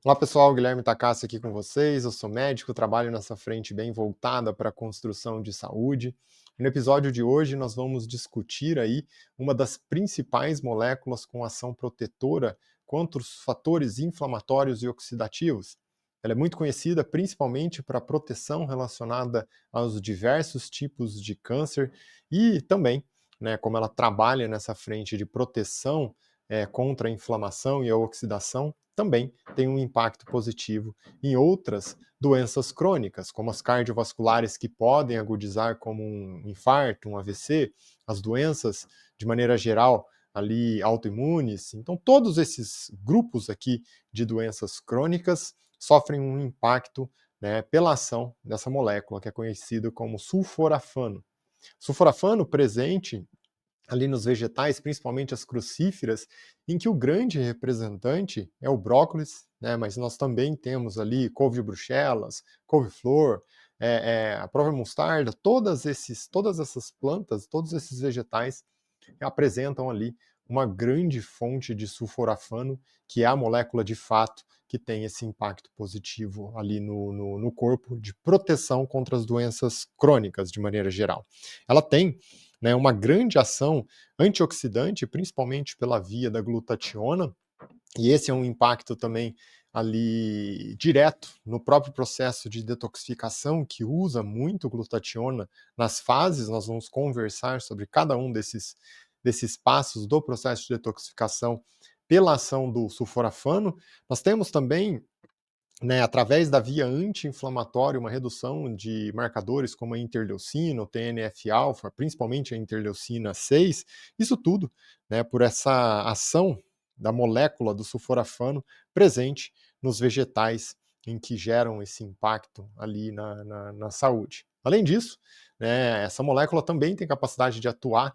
Olá pessoal, Guilherme Takassi aqui com vocês. Eu sou médico, trabalho nessa frente bem voltada para a construção de saúde. No episódio de hoje nós vamos discutir aí uma das principais moléculas com ação protetora contra os fatores inflamatórios e oxidativos. Ela é muito conhecida principalmente para a proteção relacionada aos diversos tipos de câncer e também, como ela trabalha nessa frente de proteção contra a inflamação e a oxidação, também tem um impacto positivo em outras doenças crônicas, como as cardiovasculares que podem agudizar como um infarto, um AVC, as doenças de maneira geral ali autoimunes. Então todos esses grupos aqui de doenças crônicas sofrem um impacto, pela ação dessa molécula que é conhecida como sulforafano. Sulforafano presente ali nos vegetais, principalmente as crucíferas, em que o grande representante é o brócolis, mas nós também temos ali couve-de-bruxelas, couve-flor, a própria mostarda, todas essas plantas, todos esses vegetais apresentam ali uma grande fonte de sulforafano, que é a molécula de fato que tem esse impacto positivo ali no corpo de proteção contra as doenças crônicas de maneira geral. Ela tem uma grande ação antioxidante, principalmente pela via da glutationa, e esse é um impacto também ali direto no próprio processo de detoxificação, que usa muito glutationa nas fases. Nós vamos conversar sobre cada um desses passos do processo de detoxificação pela ação do sulforafano. Nós temos também, através da via anti-inflamatória, uma redução de marcadores como a interleucina, o TNF-alfa, principalmente a interleucina 6, isso tudo, por essa ação da molécula do sulforafano presente nos vegetais em que geram esse impacto ali na saúde. Além disso, essa molécula também tem capacidade de atuar,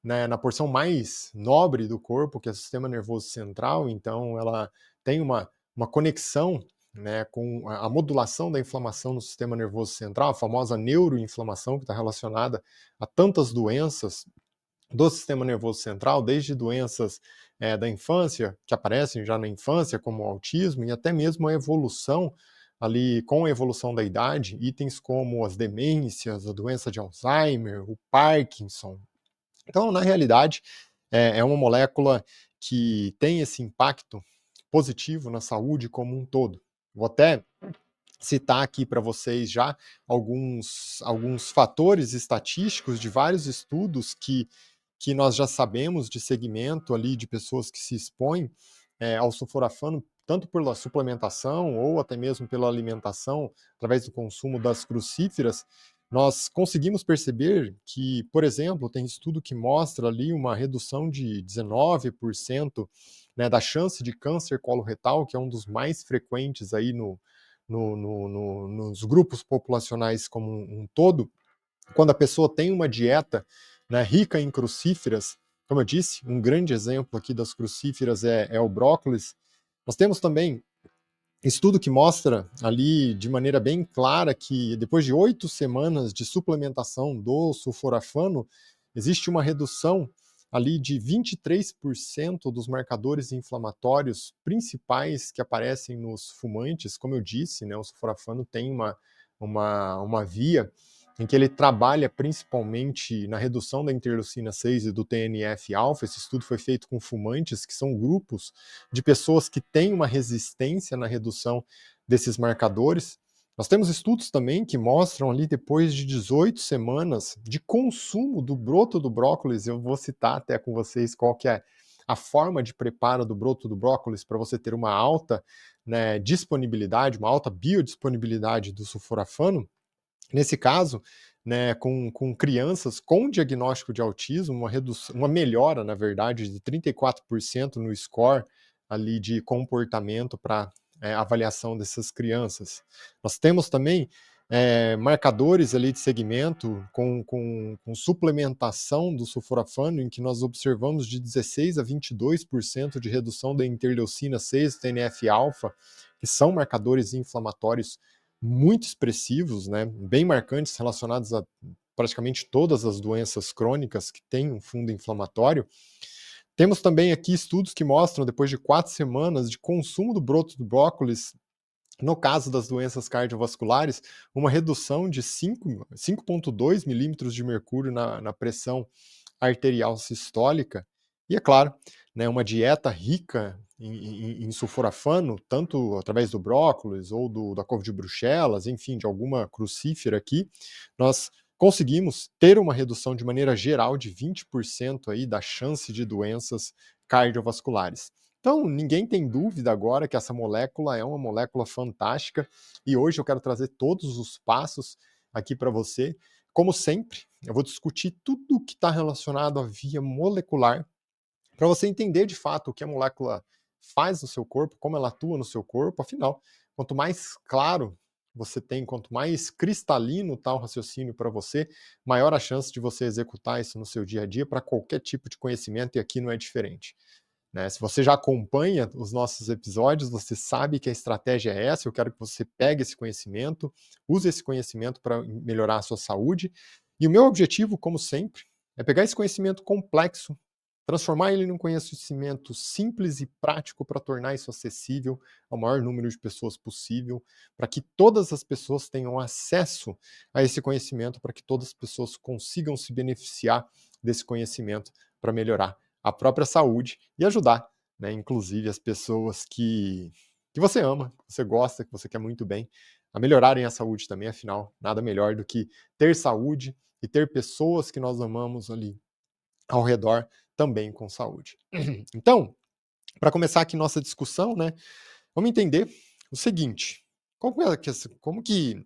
na porção mais nobre do corpo, que é o sistema nervoso central, então ela tem uma conexão, com a modulação da inflamação no sistema nervoso central, a famosa neuroinflamação, que está relacionada a tantas doenças do sistema nervoso central, desde doenças da infância, que aparecem já na infância, como o autismo, e até mesmo a evolução ali, com a evolução da idade, itens como as demências, a doença de Alzheimer, o Parkinson. Então, na realidade, é uma molécula que tem esse impacto positivo na saúde como um todo. Vou até citar aqui para vocês já alguns fatores estatísticos de vários estudos que nós já sabemos de segmento ali de pessoas que se expõem ao sulforafano, tanto pela suplementação ou até mesmo pela alimentação, através do consumo das crucíferas. Nós conseguimos perceber que, por exemplo, tem estudo que mostra ali uma redução de 19%, da chance de câncer coloretal, que é um dos mais frequentes aí nos grupos populacionais como um todo, quando a pessoa tem uma dieta, rica em crucíferas. Como eu disse, um grande exemplo aqui das crucíferas é o brócolis. Nós temos também estudo que mostra ali de maneira bem clara que depois de 8 semanas de suplementação do sulforafano, existe uma redução ali de 23% dos marcadores inflamatórios principais que aparecem nos fumantes. Como eu disse, o sulforafano tem uma via em que ele trabalha principalmente na redução da interleucina 6 e do TNF-alfa. Esse estudo foi feito com fumantes, que são grupos de pessoas que têm uma resistência na redução desses marcadores. Nós temos estudos também que mostram ali, depois de 18 semanas de consumo do broto do brócolis, eu vou citar até com vocês qual que é a forma de preparo do broto do brócolis para você ter uma alta, disponibilidade, uma alta biodisponibilidade do sulforafano. Nesse caso, com crianças com diagnóstico de autismo, uma melhora, na verdade, de 34% no score ali de comportamento para avaliação dessas crianças. Nós temos também marcadores ali de segmento com suplementação do sulforafano, em que nós observamos de 16 a 22% de redução da interleucina 6, TNF-alfa, que são marcadores inflamatórios muito expressivos, bem marcantes, relacionados a praticamente todas as doenças crônicas que têm um fundo inflamatório. Temos também aqui estudos que mostram, depois de 4 semanas de consumo do broto do brócolis, no caso das doenças cardiovasculares, uma redução de 5,2 milímetros de mercúrio na pressão arterial sistólica. E é claro, né, uma dieta rica em sulforafano, tanto através do brócolis ou da couve de Bruxelas, enfim, de alguma crucífera aqui, nós conseguimos ter uma redução de maneira geral de 20% aí da chance de doenças cardiovasculares. Então, ninguém tem dúvida agora que essa molécula é uma molécula fantástica e hoje eu quero trazer todos os passos aqui para você. Como sempre, eu vou discutir tudo o que está relacionado à via molecular para você entender de fato o que a molécula faz no seu corpo, como ela atua no seu corpo. Afinal, quanto mais claro você tem, quanto mais cristalino está o raciocínio para você, maior a chance de você executar isso no seu dia a dia para qualquer tipo de conhecimento, e aqui não é diferente. Né? Se você já acompanha os nossos episódios, você sabe que a estratégia é essa. Eu quero que você pegue esse conhecimento, use esse conhecimento para melhorar a sua saúde. E o meu objetivo, como sempre, é pegar esse conhecimento complexo, transformar ele num conhecimento simples e prático para tornar isso acessível ao maior número de pessoas possível, para que todas as pessoas tenham acesso a esse conhecimento, para que todas as pessoas consigam se beneficiar desse conhecimento para melhorar a própria saúde e ajudar, né, inclusive as pessoas que você ama, que você gosta, que você quer muito bem, a melhorarem a saúde também. Afinal, nada melhor do que ter saúde e ter pessoas que nós amamos ali ao redor também com saúde. Então, para começar aqui nossa discussão, né, vamos entender o seguinte: como que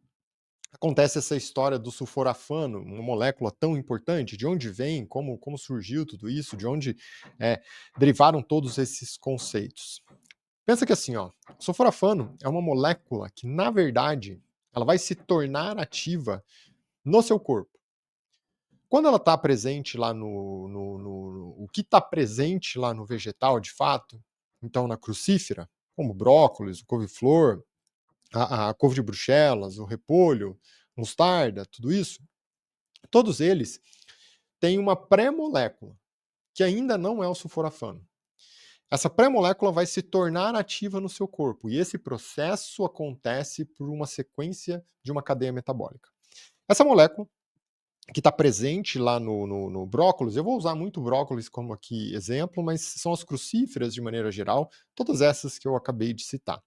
acontece essa história do sulforafano, uma molécula tão importante? De onde vem? Como surgiu tudo isso? De onde derivaram todos esses conceitos? Pensa que assim, ó, o sulforafano é uma molécula que, na verdade, ela vai se tornar ativa no seu corpo. Quando ela está presente lá o que está presente lá no vegetal, de fato, então na crucífera, como brócolis, o couve-flor, a couve de Bruxelas, o repolho, mostarda, tudo isso, todos eles têm uma pré-molécula, que ainda não é o sulforafano. Essa pré-molécula vai se tornar ativa no seu corpo, e esse processo acontece por uma sequência de uma cadeia metabólica. Essa molécula, que está presente lá no brócolis, eu vou usar muito brócolis como aqui exemplo, mas são as crucíferas de maneira geral, todas essas que eu acabei de citar.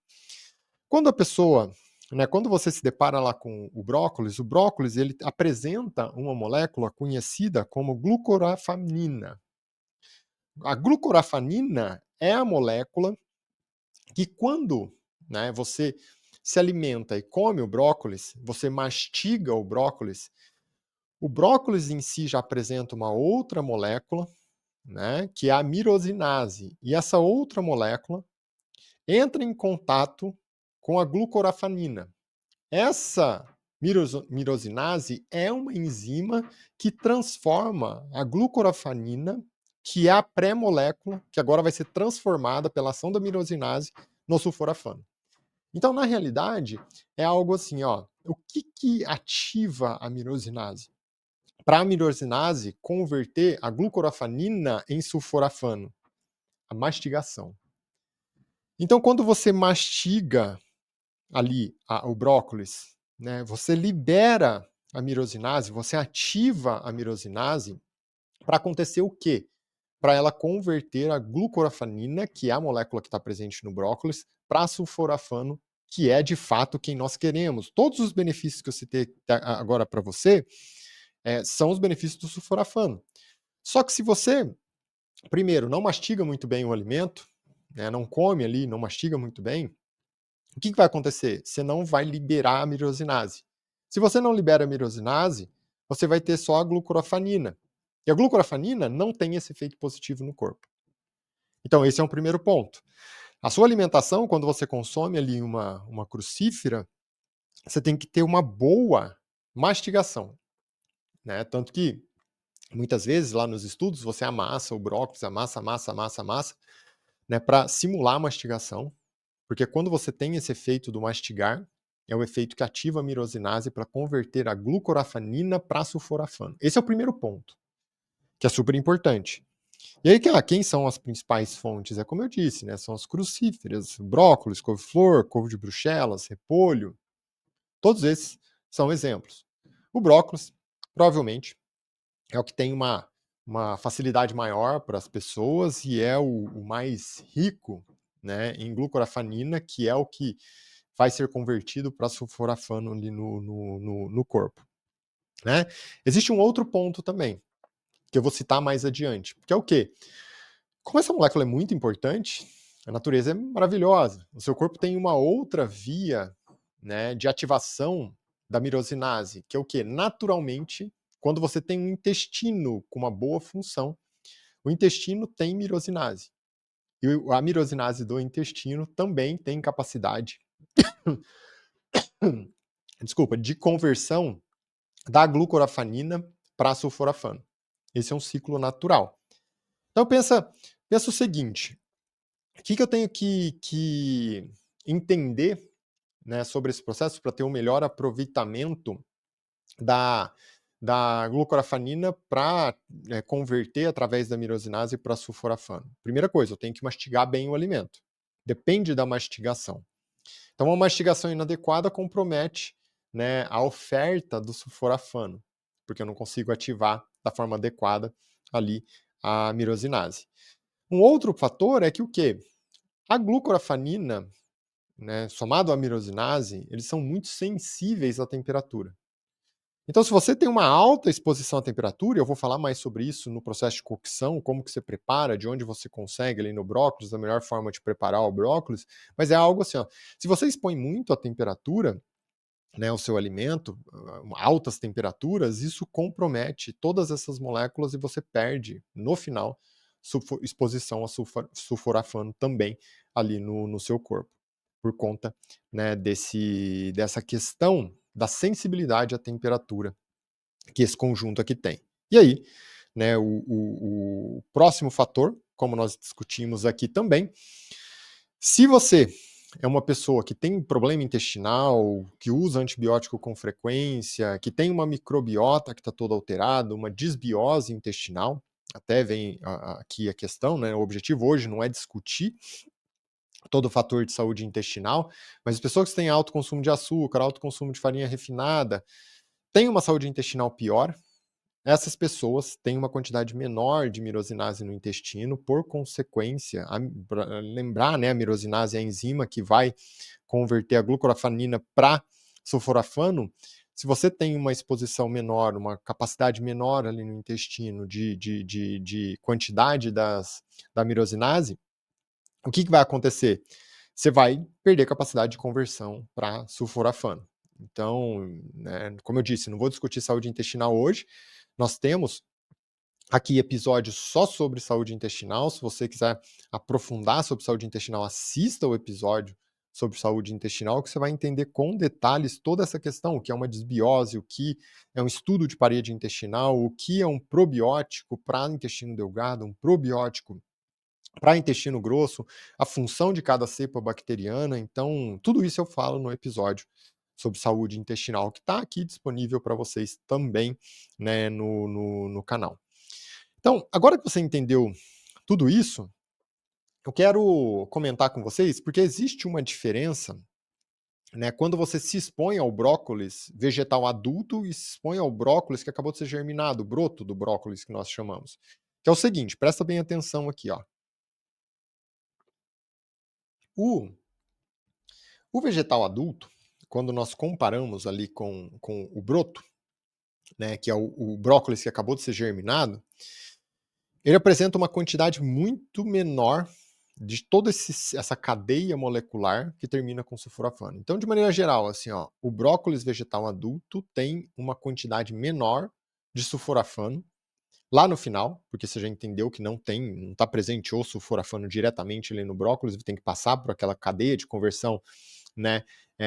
Quando a pessoa, né, quando você se depara lá com o brócolis ele apresenta uma molécula conhecida como glucorafanina. A glucorafanina é a molécula que quando, né, você se alimenta e come o brócolis, você mastiga o brócolis em si já apresenta uma outra molécula, né, que é a mirosinase. E essa outra molécula entra em contato com a glucorafanina. Essa mirosinase é uma enzima que transforma a glucorafanina, que é a pré-molécula, que agora vai ser transformada pela ação da mirosinase no sulforafano. Então, na realidade, é algo assim, ó, o que ativa a mirosinase? Para a mirosinase converter a glucorafanina em sulforafano, a mastigação. Então, quando você mastiga ali o brócolis, né, você libera a mirosinase, você ativa a mirosinase para acontecer o quê? Para ela converter a glucorafanina, que é a molécula que está presente no brócolis, para sulforafano, que é de fato quem nós queremos. Todos os benefícios que eu citei agora para você são os benefícios do sulforafano. Só que se você, primeiro, não mastiga muito bem o alimento, né, não come ali, não mastiga muito bem, o que vai acontecer? Você não vai liberar a mirosinase. Se você não libera a mirosinase, você vai ter só a glucorafanina. E a glucorafanina não tem esse efeito positivo no corpo. Então, esse é um primeiro ponto. A sua alimentação, quando você consome ali uma crucífera, você tem que ter uma boa mastigação. Né? Tanto que, muitas vezes, lá nos estudos, você amassa o brócolis, amassa, né, para simular a mastigação. Porque quando você tem esse efeito do mastigar, é o efeito que ativa a mirosinase para converter a glucorafanina para sulforafano. Esse é o primeiro ponto, que é super importante. E aí, quem são as principais fontes? É como eu disse, né? São as crucíferas, brócolis, couve-flor, couve de Bruxelas, repolho. Todos esses são exemplos. O brócolis, provavelmente, é o que tem uma facilidade maior para as pessoas e é o mais rico, né, em glucorafanina, que é o que vai ser convertido para sulforafano ali no corpo. Né? Existe um outro ponto também, que eu vou citar mais adiante, que é o quê? Como essa molécula é muito importante, a natureza é maravilhosa. O seu corpo tem uma outra via, né, de ativação da mirosinase, que é o quê? Naturalmente, quando você tem um intestino com uma boa função, o intestino tem mirosinase. E a mirosinase do intestino também tem capacidade, desculpa, de conversão da glucorafanina para sulforafano. Esse é um ciclo natural. Então pensa o seguinte, o que eu tenho que entender, né, sobre esse processo para ter um melhor aproveitamento da, da glucorafanina para converter através da mirosinase para sulforafano? Primeira coisa, eu tenho que mastigar bem o alimento. Depende da mastigação. Então, uma mastigação inadequada compromete, né, a oferta do sulforafano, porque eu não consigo ativar da forma adequada ali a mirosinase. Um outro fator é que o quê? A glucorafanina, né, somado à mirosinase, eles são muito sensíveis à temperatura. Então, se você tem uma alta exposição à temperatura, eu vou falar mais sobre isso no processo de cocção, como que você prepara, de onde você consegue ali no brócolis, a melhor forma de preparar o brócolis, mas é algo assim, ó, se você expõe muito a temperatura, né, o seu alimento, altas temperaturas, isso compromete todas essas moléculas e você perde, no final, exposição a sulforafano também ali no seu corpo, por conta, né, dessa questão da sensibilidade à temperatura que esse conjunto aqui tem. E aí, né, o próximo fator, como nós discutimos aqui também, se você é uma pessoa que tem problema intestinal, que usa antibiótico com frequência, que tem uma microbiota que está toda alterada, uma disbiose intestinal, até vem aqui a questão, né? O objetivo hoje não é discutir todo o fator de saúde intestinal, mas as pessoas que têm alto consumo de açúcar, alto consumo de farinha refinada, têm uma saúde intestinal pior. Essas pessoas têm uma quantidade menor de mirosinase no intestino, por consequência, lembrar, né, a mirosinase é a enzima que vai converter a glucorafanina para sulforafano. Se você tem uma exposição menor, uma capacidade menor ali no intestino de quantidade da mirosinase, o que vai acontecer? Você vai perder capacidade de conversão para sulforafano. Então, né, como eu disse, não vou discutir saúde intestinal hoje. Nós temos aqui episódios só sobre saúde intestinal. Se você quiser aprofundar sobre saúde intestinal, assista o episódio sobre saúde intestinal, que você vai entender com detalhes toda essa questão, o que é uma desbiose, o que é um estudo de parede intestinal, o que é um probiótico para intestino delgado, um probiótico para intestino grosso, a função de cada cepa bacteriana. Então, tudo isso eu falo no episódio sobre saúde intestinal, que está aqui disponível para vocês também, né, no canal. Então, agora que você entendeu tudo isso, eu quero comentar com vocês, porque existe uma diferença, né, quando você se expõe ao brócolis vegetal adulto e se expõe ao brócolis que acabou de ser germinado, o broto do brócolis que nós chamamos. Que é o seguinte, presta bem atenção aqui, ó. O, o vegetal adulto, quando nós comparamos ali com o broto, né, que é o brócolis que acabou de ser germinado, ele apresenta uma quantidade muito menor de toda essa cadeia molecular que termina com sulforafano. Então, de maneira geral, assim, ó, o brócolis vegetal adulto tem uma quantidade menor de sulforafano lá no final, porque você já entendeu que não está presente o sulforafano diretamente ali no brócolis, tem que passar por aquela cadeia de conversão, né,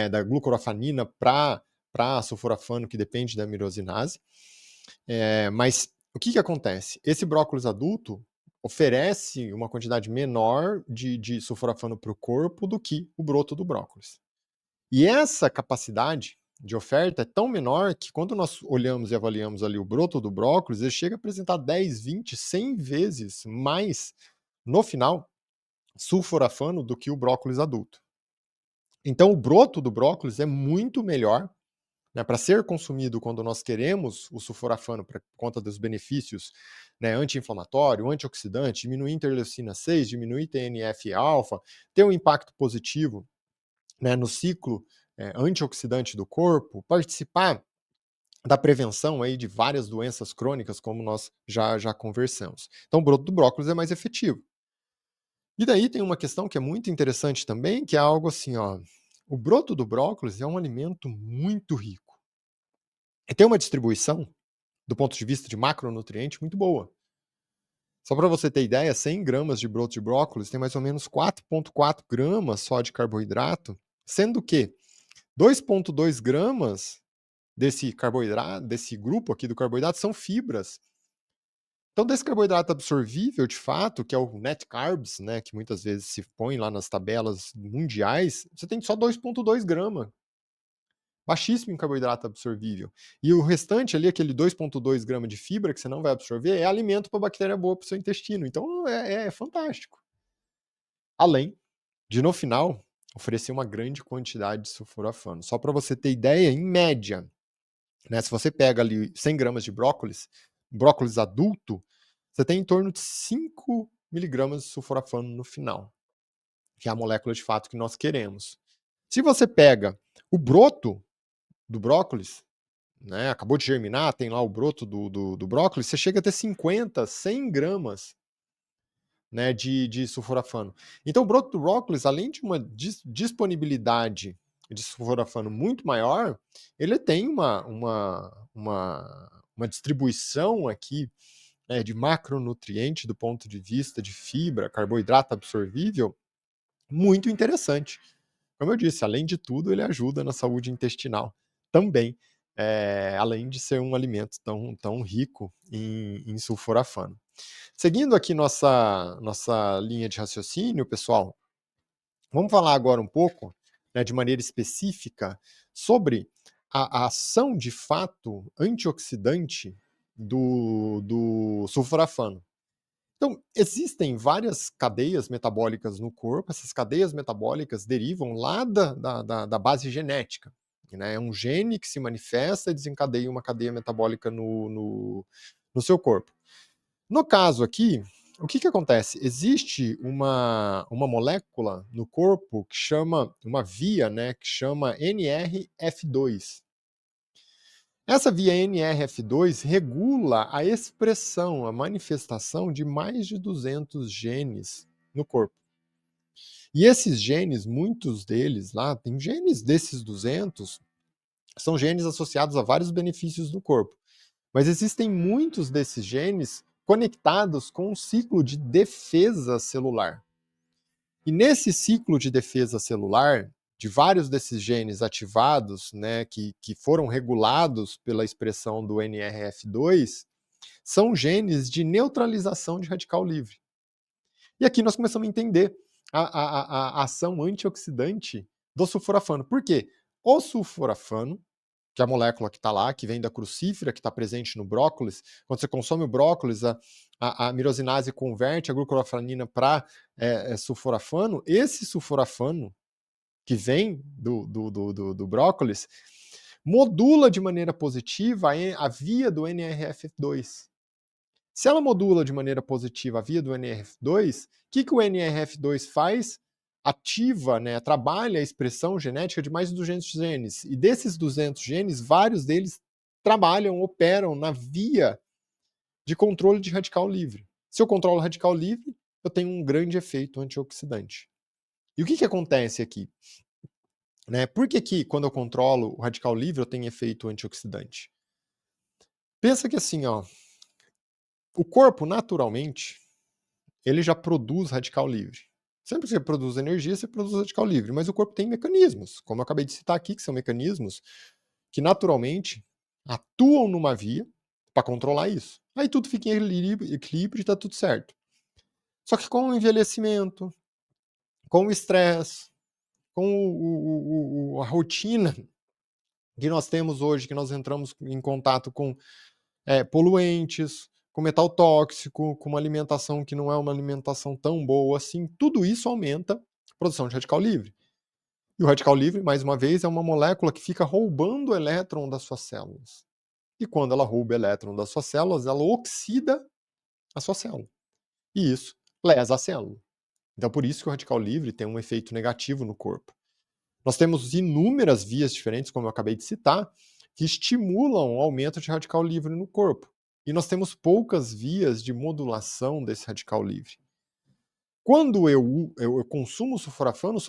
da glucorafanina para sulforafano, que depende da mirosinase. Mas o que acontece? Esse brócolis adulto oferece uma quantidade menor de sulforafano para o corpo do que o broto do brócolis. E essa capacidade, de oferta é tão menor que quando nós olhamos e avaliamos ali o broto do brócolis, ele chega a apresentar 10, 20, 100 vezes mais, no final, sulforafano do que o brócolis adulto. Então o broto do brócolis é muito melhor, né, para ser consumido quando nós queremos o sulforafano por conta dos benefícios, né, anti-inflamatório, antioxidante, diminuir interleucina 6, diminuir TNF-alfa, ter um impacto positivo, né, no ciclo antioxidante do corpo, participar da prevenção aí de várias doenças crônicas, como nós já conversamos. Então o broto do brócolis é mais efetivo. E daí tem uma questão que é muito interessante também, que é algo assim, ó, o broto do brócolis é um alimento muito rico. E tem uma distribuição, do ponto de vista de macronutriente, muito boa. Só para você ter ideia, 100 gramas de broto de brócolis tem mais ou menos 4,4 gramas só de carboidrato, sendo que 2,2 gramas desse carboidrato, desse grupo aqui do carboidrato, são fibras. Então, desse carboidrato absorvível, de fato, que é o net carbs, né, que muitas vezes se põe lá nas tabelas mundiais, você tem só 2,2 gramas. Baixíssimo em carboidrato absorvível. E o restante ali, aquele 2,2 gramas de fibra que você não vai absorver, é alimento para bactéria boa para o seu intestino. Então, é fantástico. Além de, no final, oferecer uma grande quantidade de sulforafano. Só para você ter ideia, em média, né, se você pega ali 100 gramas de brócolis adulto, você tem em torno de 5 miligramas de sulforafano no final, que é a molécula de fato que nós queremos. Se você pega o broto do brócolis, né, acabou de germinar, tem lá o broto do brócolis, você chega a ter 50, 100 gramas, né, de sulforafano. Então o broto do brócolis, além de uma disponibilidade de sulforafano muito maior, ele tem uma distribuição aqui, né, de macronutriente do ponto de vista de fibra, carboidrato absorvível, muito interessante. Como eu disse, além de tudo, ele ajuda na saúde intestinal também, além de ser um alimento tão rico em sulforafano. Seguindo aqui nossa linha de raciocínio, pessoal, vamos falar agora um pouco, né, de maneira específica, sobre a ação de fato antioxidante do sulforafano. Então, existem várias cadeias metabólicas no corpo, essas cadeias metabólicas derivam lá da base genética. Né? É um gene que se manifesta e desencadeia uma cadeia metabólica no seu corpo. No caso aqui, o que acontece? Existe uma molécula no corpo que chama, uma via, né, que chama NRF2. Essa via NRF2 regula a expressão, a manifestação de mais de 200 genes no corpo. E esses genes, muitos deles lá, tem genes desses 200, são genes associados a vários benefícios no corpo. Mas existem muitos desses genes conectados com um ciclo de defesa celular. E nesse ciclo de defesa celular, de vários desses genes ativados, né, que foram regulados pela expressão do NRF2, são genes de neutralização de radical livre. E aqui nós começamos a entender a ação antioxidante do sulforafano. Por quê? O sulforafano, que é a molécula que está lá, que vem da crucífera, que está presente no brócolis. Quando você consome o brócolis, a mirosinase converte a glucorafranina para sulforafano. Esse sulforafano, que vem do brócolis, modula de maneira positiva a via do NRF2. Se ela modula de maneira positiva a via do NRF2, o que o NRF2 faz? Ativa, né, trabalha a expressão genética de mais de 200 genes. E desses 200 genes, vários deles trabalham, operam na via de controle de radical livre. Se eu controlo o radical livre, eu tenho um grande efeito antioxidante. E o que acontece aqui? Né, por que quando eu controlo o radical livre eu tenho efeito antioxidante? Pensa que assim, ó, o corpo naturalmente ele já produz radical livre. Sempre que você produz energia, você produz radical livre, mas o corpo tem mecanismos, como eu acabei de citar aqui, que são mecanismos que naturalmente atuam numa via para controlar isso. Aí tudo fica em equilíbrio e está tudo certo. Só que com o envelhecimento, com o estresse, com a rotina que nós temos hoje, que nós entramos em contato com poluentes, com metal tóxico, com uma alimentação que não é uma alimentação tão boa assim, tudo isso aumenta a produção de radical livre. E o radical livre, mais uma vez, é uma molécula que fica roubando o elétron das suas células. E quando ela rouba o elétron das suas células, ela oxida a sua célula. E isso lesa a célula. Então, por isso que o radical livre tem um efeito negativo no corpo. Nós temos inúmeras vias diferentes, como eu acabei de citar, que estimulam o aumento de radical livre no corpo. E nós temos poucas vias de modulação desse radical livre. Quando eu consumo o sulforafano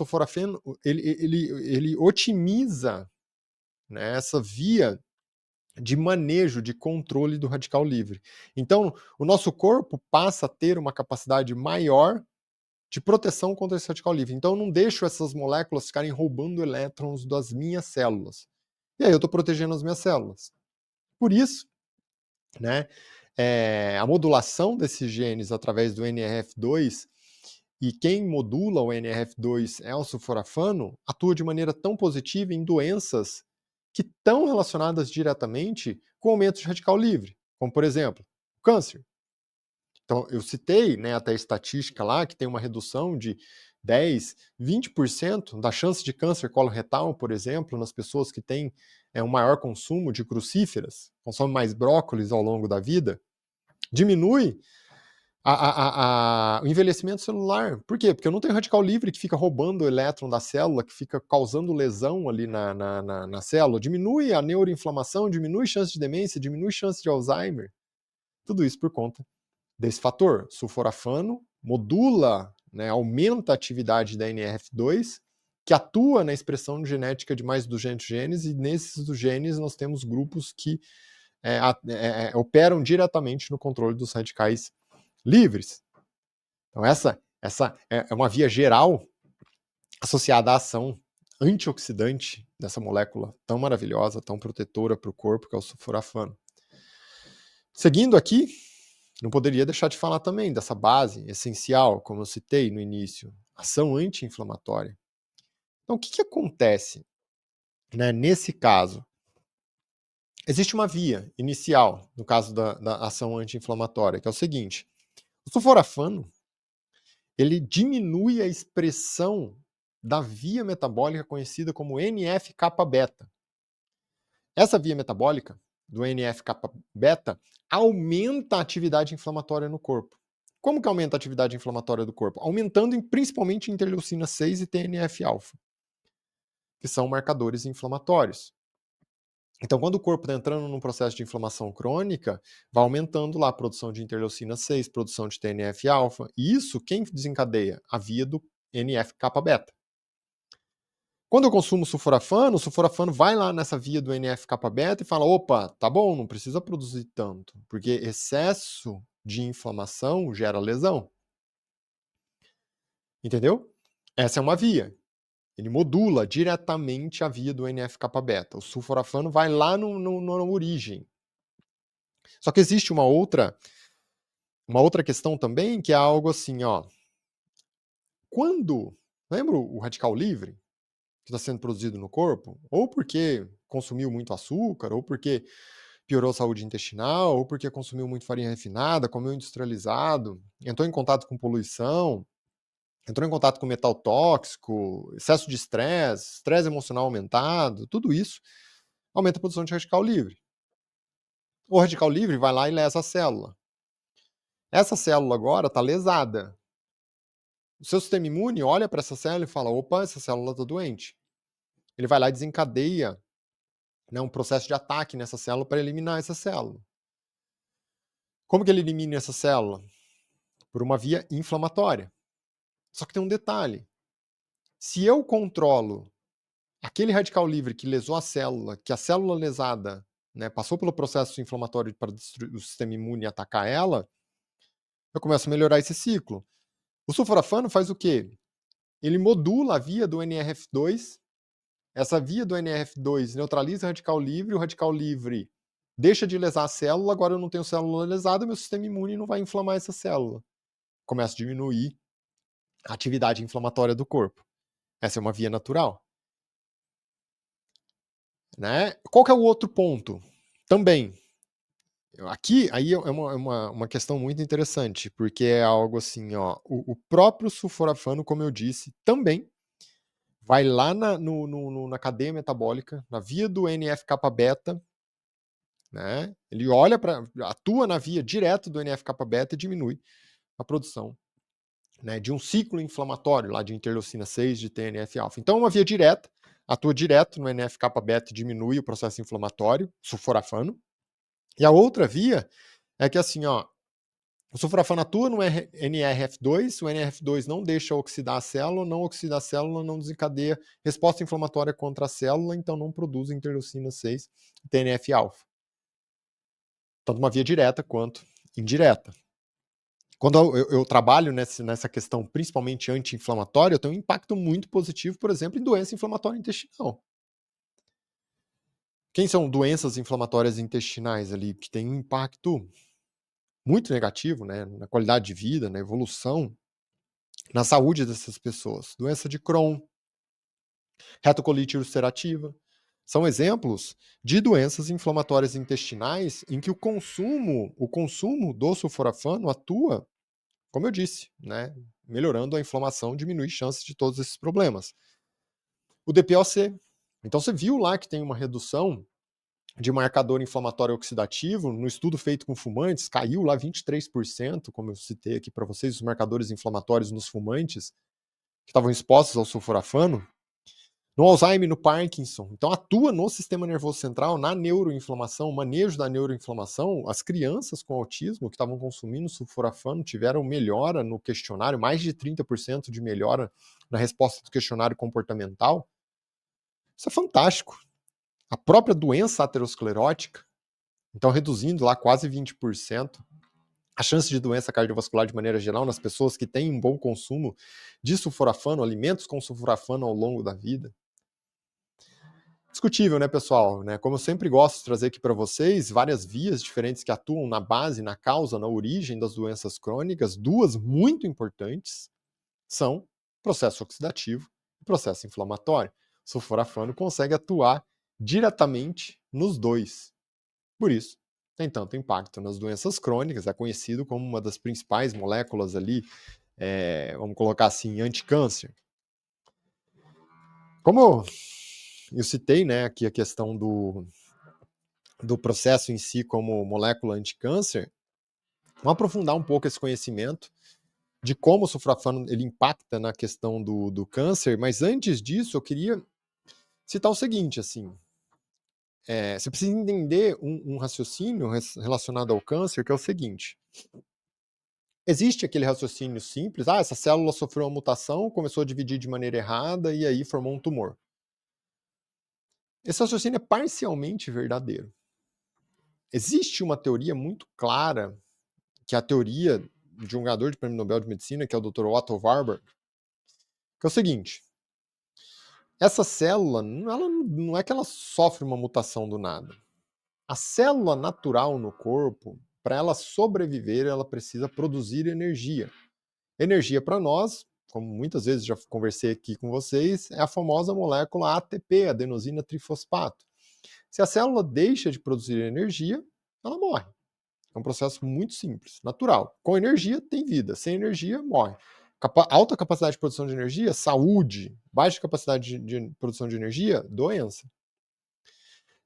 ele otimiza, né, essa via de manejo, de controle do radical livre. Então, o nosso corpo passa a ter uma capacidade maior de proteção contra esse radical livre. Então, eu não deixo essas moléculas ficarem roubando elétrons das minhas células. E aí eu estou protegendo as minhas células. Por isso, né, a modulação desses genes através do NRF2, e quem modula o NRF2 é o sulforafano, atua de maneira tão positiva em doenças que estão relacionadas diretamente com o aumento de radical livre, como, por exemplo, o câncer. Então, eu citei, né, até a estatística lá, que tem uma redução de 10, 20% da chance de câncer coloretal, por exemplo, nas pessoas que têm um maior consumo de crucíferas, consomem mais brócolis ao longo da vida, diminui o envelhecimento celular. Por quê? Porque eu não tenho radical livre que fica roubando o elétron da célula, que fica causando lesão ali na célula. Diminui a neuroinflamação, diminui chance de demência, diminui chance de Alzheimer. Tudo isso por conta desse fator. Sulforafano modula, né, aumenta a atividade da NRF2, que atua na expressão genética de mais de 200 genes, e nesses dos genes nós temos grupos que operam diretamente no controle dos radicais livres. Então essa é uma via geral associada à ação antioxidante dessa molécula tão maravilhosa, tão protetora para o corpo, que é o sulforafano. Seguindo aqui, não poderia deixar de falar também dessa base essencial, como eu citei no início, ação anti-inflamatória. Então, o que acontece, né, nesse caso? Existe uma via inicial, no caso da ação anti-inflamatória, que é o seguinte: o sulforafano ele diminui a expressão da via metabólica conhecida como NF-kappa-beta. Essa via metabólica do NF-kappa-beta aumenta a atividade inflamatória no corpo. Como que aumenta a atividade inflamatória do corpo? Aumentando principalmente interleucina 6 e TNF-alfa, que são marcadores inflamatórios. Então, quando o corpo está entrando num processo de inflamação crônica, vai aumentando lá a produção de interleucina 6, produção de TNF-alfa, e isso quem desencadeia? A via do NF-kappa-beta. Quando eu consumo sulforafano, o sulforafano vai lá nessa via do NF-kappa-beta e fala: opa, tá bom, não precisa produzir tanto, porque excesso de inflamação gera lesão. Entendeu? Essa é uma via. Ele modula diretamente a via do NF-kappa-beta. O sulforafano vai lá na origem. Só que existe uma outra questão também, que é algo assim, ó. Quando, lembra o radical livre que está sendo produzido no corpo? Ou porque consumiu muito açúcar, ou porque piorou a saúde intestinal, ou porque consumiu muito farinha refinada, comeu industrializado, entrou em contato com poluição, entrou em contato com metal tóxico, excesso de estresse, estresse emocional aumentado, tudo isso aumenta a produção de radical livre. O radical livre vai lá e lesa a célula. Essa célula agora está lesada. O seu sistema imune olha para essa célula e fala: opa, essa célula está doente. Ele vai lá e desencadeia, né, um processo de ataque nessa célula para eliminar essa célula. Como que ele elimina essa célula? Por uma via inflamatória. Só que tem um detalhe. Se eu controlo aquele radical livre que lesou a célula, que a célula lesada, né, passou pelo processo inflamatório para destruir o sistema imune e atacar ela, eu começo a melhorar esse ciclo. O sulforafano faz o quê? Ele modula a via do NRF2. Essa via do NRF2 neutraliza o radical livre deixa de lesar a célula, agora eu não tenho célula lesada, meu sistema imune não vai inflamar essa célula. Começa a diminuir a atividade inflamatória do corpo. Essa é uma via natural. né? Qual que é o outro ponto? Também, aqui aí é uma questão muito interessante, porque é algo assim, ó, o próprio sulforafano, como eu disse, também vai lá na cadeia metabólica, na via do NF-kappa-beta, né? Ele olha para, atua na via direto do NF-kappa-beta e diminui a produção, né, de um ciclo inflamatório lá de interleucina 6, de TNF-alfa. Então, uma via direta, atua direto no NF-kappa-beta e diminui o processo inflamatório, sulforafano. E a outra via é que assim, ó, o sulforafano atua no NRF2, o NRF2 não deixa oxidar a célula, não oxida a célula, não desencadeia resposta inflamatória contra a célula, então não produz interleucina 6, TNF-alfa. Tanto uma via direta quanto indireta. Quando eu trabalho nessa questão principalmente anti-inflamatória, eu tenho um impacto muito positivo, por exemplo, em doença inflamatória intestinal. Quem são doenças inflamatórias intestinais ali que têm um impacto muito negativo, né, na qualidade de vida, na evolução, na saúde dessas pessoas? Doença de Crohn, retocolite ulcerativa. São exemplos de doenças inflamatórias intestinais em que o consumo do sulforafano atua, como eu disse, né, melhorando a inflamação, diminui chances de todos esses problemas. O DPOC. Então você viu lá que tem uma redução de marcador inflamatório oxidativo no estudo feito com fumantes, caiu lá 23%, como eu citei aqui para vocês, os marcadores inflamatórios nos fumantes que estavam expostos ao sulforafano. No Alzheimer, no Parkinson. Então atua no sistema nervoso central, na neuroinflamação, manejo da neuroinflamação. As crianças com autismo que estavam consumindo sulforafano tiveram melhora no questionário, mais de 30% de melhora na resposta do questionário comportamental. Isso é fantástico. A própria doença aterosclerótica, então reduzindo lá quase 20% a chance de doença cardiovascular de maneira geral nas pessoas que têm um bom consumo de sulforafano, alimentos com sulforafano ao longo da vida. Discutível, né, pessoal? Né? Como eu sempre gosto de trazer aqui para vocês, várias vias diferentes que atuam na base, na causa, na origem das doenças crônicas, duas muito importantes são processo oxidativo e processo inflamatório. O sulforafano consegue atuar diretamente nos dois. Por isso, tem tanto impacto nas doenças crônicas, é conhecido como uma das principais moléculas ali, vamos colocar assim, anticâncer. Como eu citei, né, aqui a questão do processo em si como molécula anticâncer, vamos aprofundar um pouco esse conhecimento de como o sulforafano ele impacta na questão do câncer, mas antes disso eu queria citar o seguinte, assim, você precisa entender um raciocínio relacionado ao câncer, que é o seguinte: existe aquele raciocínio simples, essa célula sofreu uma mutação, começou a dividir de maneira errada e aí formou um tumor. Esse raciocínio é parcialmente verdadeiro. Existe uma teoria muito clara, que é a teoria de um ganhador de prêmio Nobel de Medicina, que é o Dr. Otto Warburg, que é o seguinte: essa célula, ela não é que ela sofre uma mutação do nada. A célula natural no corpo, para ela sobreviver, ela precisa produzir energia. Energia para nós, como muitas vezes já conversei aqui com vocês, é a famosa molécula ATP, adenosina trifosfato. Se a célula deixa de produzir energia, ela morre. É um processo muito simples, natural. Com energia, tem vida. Sem energia, morre. Alta capacidade de produção de energia, saúde. Baixa capacidade de produção de energia, doença. O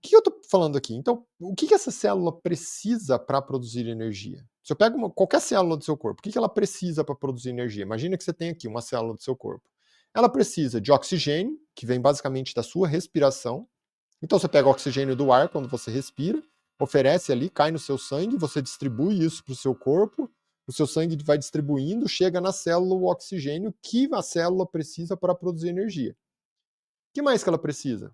que eu estou falando aqui? Então, o que essa célula precisa para produzir energia? Se eu pego qualquer célula do seu corpo, o que ela precisa para produzir energia? Imagina que você tem aqui uma célula do seu corpo. Ela precisa de oxigênio, que vem basicamente da sua respiração. Então você pega o oxigênio do ar quando você respira, oferece ali, cai no seu sangue, você distribui isso para o seu corpo, o seu sangue vai distribuindo, chega na célula o oxigênio que a célula precisa para produzir energia. O que mais que ela precisa?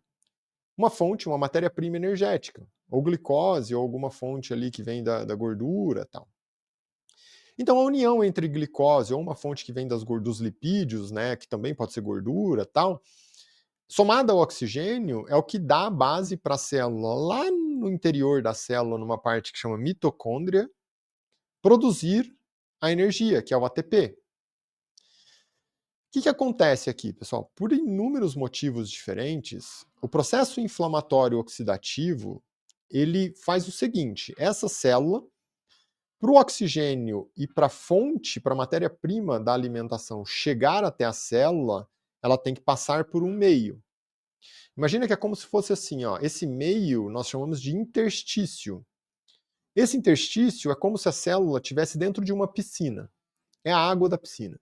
Uma fonte, uma matéria-prima energética, ou glicose, ou alguma fonte ali que vem da gordura, tal. Então a união entre glicose ou uma fonte que vem dos lipídios, né, que também pode ser gordura, tal, somada ao oxigênio, é o que dá a base para a célula lá no interior da célula, numa parte que chama mitocôndria, produzir a energia, que é o ATP. que acontece aqui, pessoal? Por inúmeros motivos diferentes, o processo inflamatório oxidativo, ele faz o seguinte: essa célula, para o oxigênio e para a fonte, para a matéria-prima da alimentação chegar até a célula, ela tem que passar por um meio. Imagina que é como se fosse assim, ó, esse meio nós chamamos de interstício. Esse interstício é como se a célula estivesse dentro de uma piscina. É a água da piscina.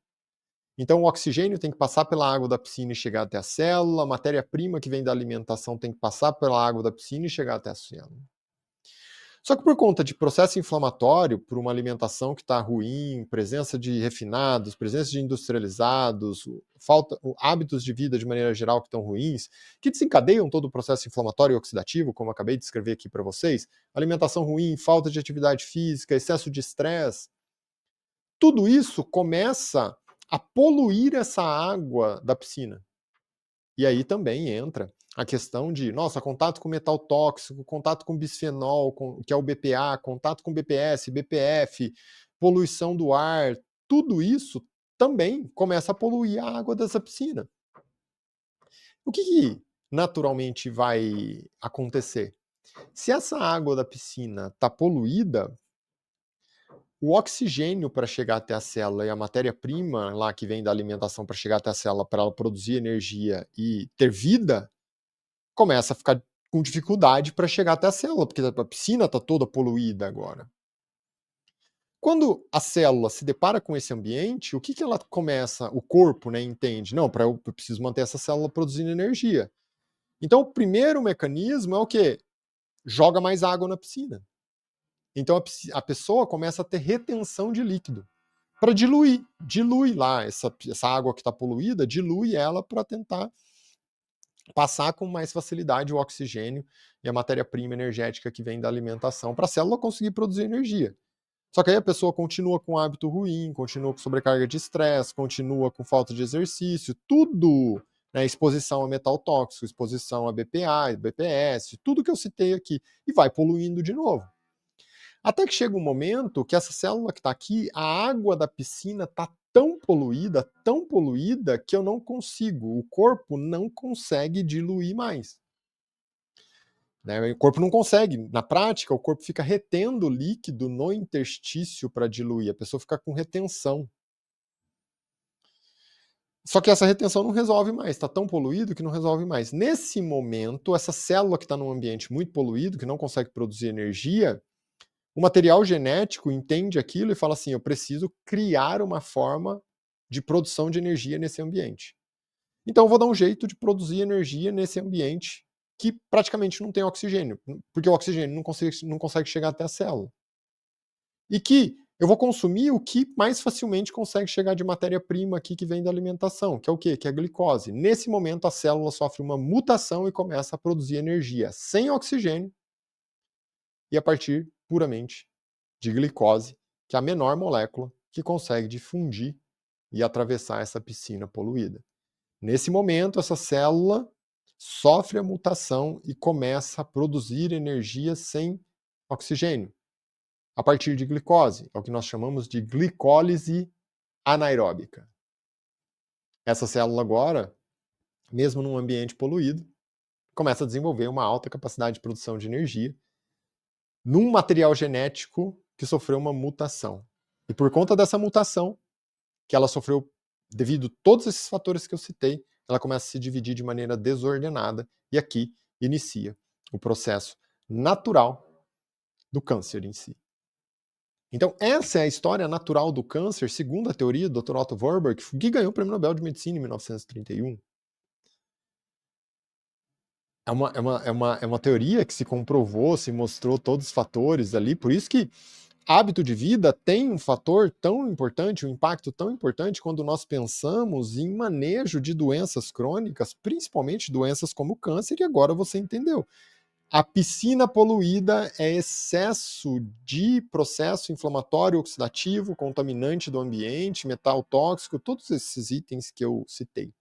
Então o oxigênio tem que passar pela água da piscina e chegar até a célula, a matéria-prima que vem da alimentação tem que passar pela água da piscina e chegar até a célula. Só que por conta de processo inflamatório, por uma alimentação que está ruim, presença de refinados, presença de industrializados, hábitos de vida de maneira geral que estão ruins, que desencadeiam todo o processo inflamatório e oxidativo, como eu acabei de escrever aqui para vocês, alimentação ruim, falta de atividade física, excesso de estresse, tudo isso começa a poluir essa água da piscina. E aí também entra a questão de, nossa, contato com metal tóxico, contato com bisfenol, que é o BPA, contato com BPS, BPF, poluição do ar, tudo isso também começa a poluir a água dessa piscina. O que naturalmente vai acontecer? Se essa água da piscina está poluída, o oxigênio para chegar até a célula e a matéria-prima lá que vem da alimentação para chegar até a célula para ela produzir energia e ter vida, começa a ficar com dificuldade para chegar até a célula, porque a piscina está toda poluída agora. Quando a célula se depara com esse ambiente, o que ela começa, o corpo, né, entende? Não, eu preciso manter essa célula produzindo energia. Então, o primeiro mecanismo é o quê? Joga mais água na piscina. Então, a pessoa começa a ter retenção de líquido para diluir. Dilui lá essa água que está poluída, dilui ela para tentar passar com mais facilidade o oxigênio e a matéria-prima energética que vem da alimentação para a célula conseguir produzir energia. Só que aí a pessoa continua com um hábito ruim, continua com sobrecarga de estresse, continua com falta de exercício, tudo, né, exposição a metal tóxico, exposição a BPA, BPS, tudo que eu citei aqui, e vai poluindo de novo. Até que chega um momento que essa célula que está aqui, a água da piscina está tão poluída, que eu não consigo, o corpo não consegue diluir mais. Né? O corpo não consegue, na prática, o corpo fica retendo líquido no interstício para diluir, a pessoa fica com retenção. Só que essa retenção não resolve mais, está tão poluído que não resolve mais. Nesse momento, essa célula que está num ambiente muito poluído, que não consegue produzir energia, o material genético entende aquilo e fala assim: eu preciso criar uma forma de produção de energia nesse ambiente. Então eu vou dar um jeito de produzir energia nesse ambiente que praticamente não tem oxigênio, porque o oxigênio não consegue chegar até a célula. E que eu vou consumir o que mais facilmente consegue chegar de matéria-prima aqui que vem da alimentação, que é o quê? Que é a glicose. Nesse momento a célula sofre uma mutação e começa a produzir energia sem oxigênio e a partir puramente de glicose, que é a menor molécula que consegue difundir e atravessar essa piscina poluída. Nesse momento, essa célula sofre a mutação e começa a produzir energia sem oxigênio, a partir de glicose, é o que nós chamamos de glicólise anaeróbica. Essa célula agora, mesmo num ambiente poluído, começa a desenvolver uma alta capacidade de produção de energia num material genético que sofreu uma mutação. E por conta dessa mutação, que ela sofreu devido a todos esses fatores que eu citei, ela começa a se dividir de maneira desordenada e aqui inicia o processo natural do câncer em si. Então, essa é a história natural do câncer, segundo a teoria do Dr. Otto Warburg, que ganhou o Prêmio Nobel de Medicina em 1931. É uma teoria que se comprovou, se mostrou todos os fatores ali, por isso que hábito de vida tem um fator tão importante, um impacto tão importante quando nós pensamos em manejo de doenças crônicas, principalmente doenças como câncer, e agora você entendeu. A piscina poluída é excesso de processo inflamatório oxidativo, contaminante do ambiente, metal tóxico, todos esses itens que eu citei.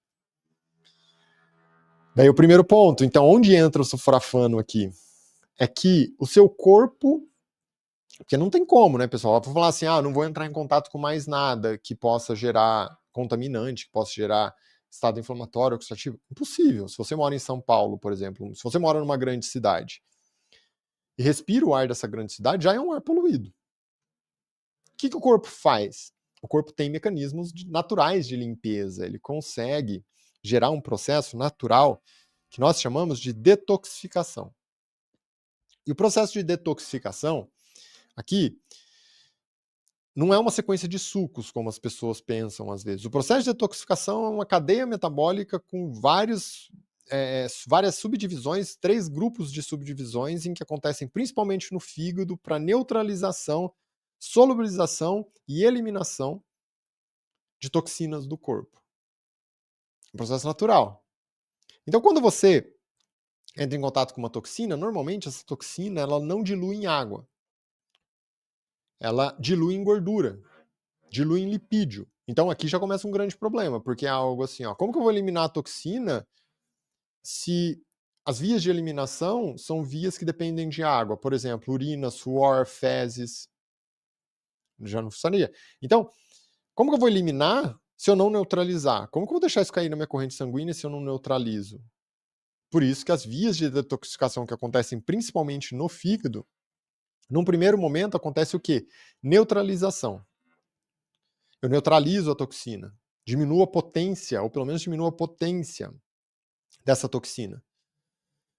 Daí o primeiro ponto, então, onde entra o sulforafano aqui? É que o seu corpo, porque não tem como, né, pessoal? Vou falar assim, não vou entrar em contato com mais nada que possa gerar contaminante, que possa gerar estado inflamatório, oxidativo? Impossível. Se você mora em São Paulo, por exemplo, se você mora numa grande cidade e respira o ar dessa grande cidade, já é um ar poluído. O que o corpo faz? O corpo tem mecanismos naturais de limpeza, ele consegue gerar um processo natural que nós chamamos de detoxificação. E o processo de detoxificação, aqui, não é uma sequência de sucos, como as pessoas pensam às vezes. O processo de detoxificação é uma cadeia metabólica com várias subdivisões, 3 grupos de subdivisões, em que acontecem principalmente no fígado para neutralização, solubilização e eliminação de toxinas do corpo. Um processo natural. Então, quando você entra em contato com uma toxina, normalmente essa toxina ela não dilui em água. Ela dilui em gordura, dilui em lipídio. Então aqui já começa um grande problema, porque é algo assim, ó, como que eu vou eliminar a toxina se as vias de eliminação são vias que dependem de água? Por exemplo, urina, suor, fezes. Já não funcionaria. Então, como que eu vou eliminar se eu não neutralizar? Como que eu vou deixar isso cair na minha corrente sanguínea se eu não neutralizo? Por isso que as vias de detoxificação que acontecem principalmente no fígado, num primeiro momento acontece o quê? Neutralização. Eu neutralizo a toxina, diminuo a potência, ou pelo menos diminuo a potência dessa toxina.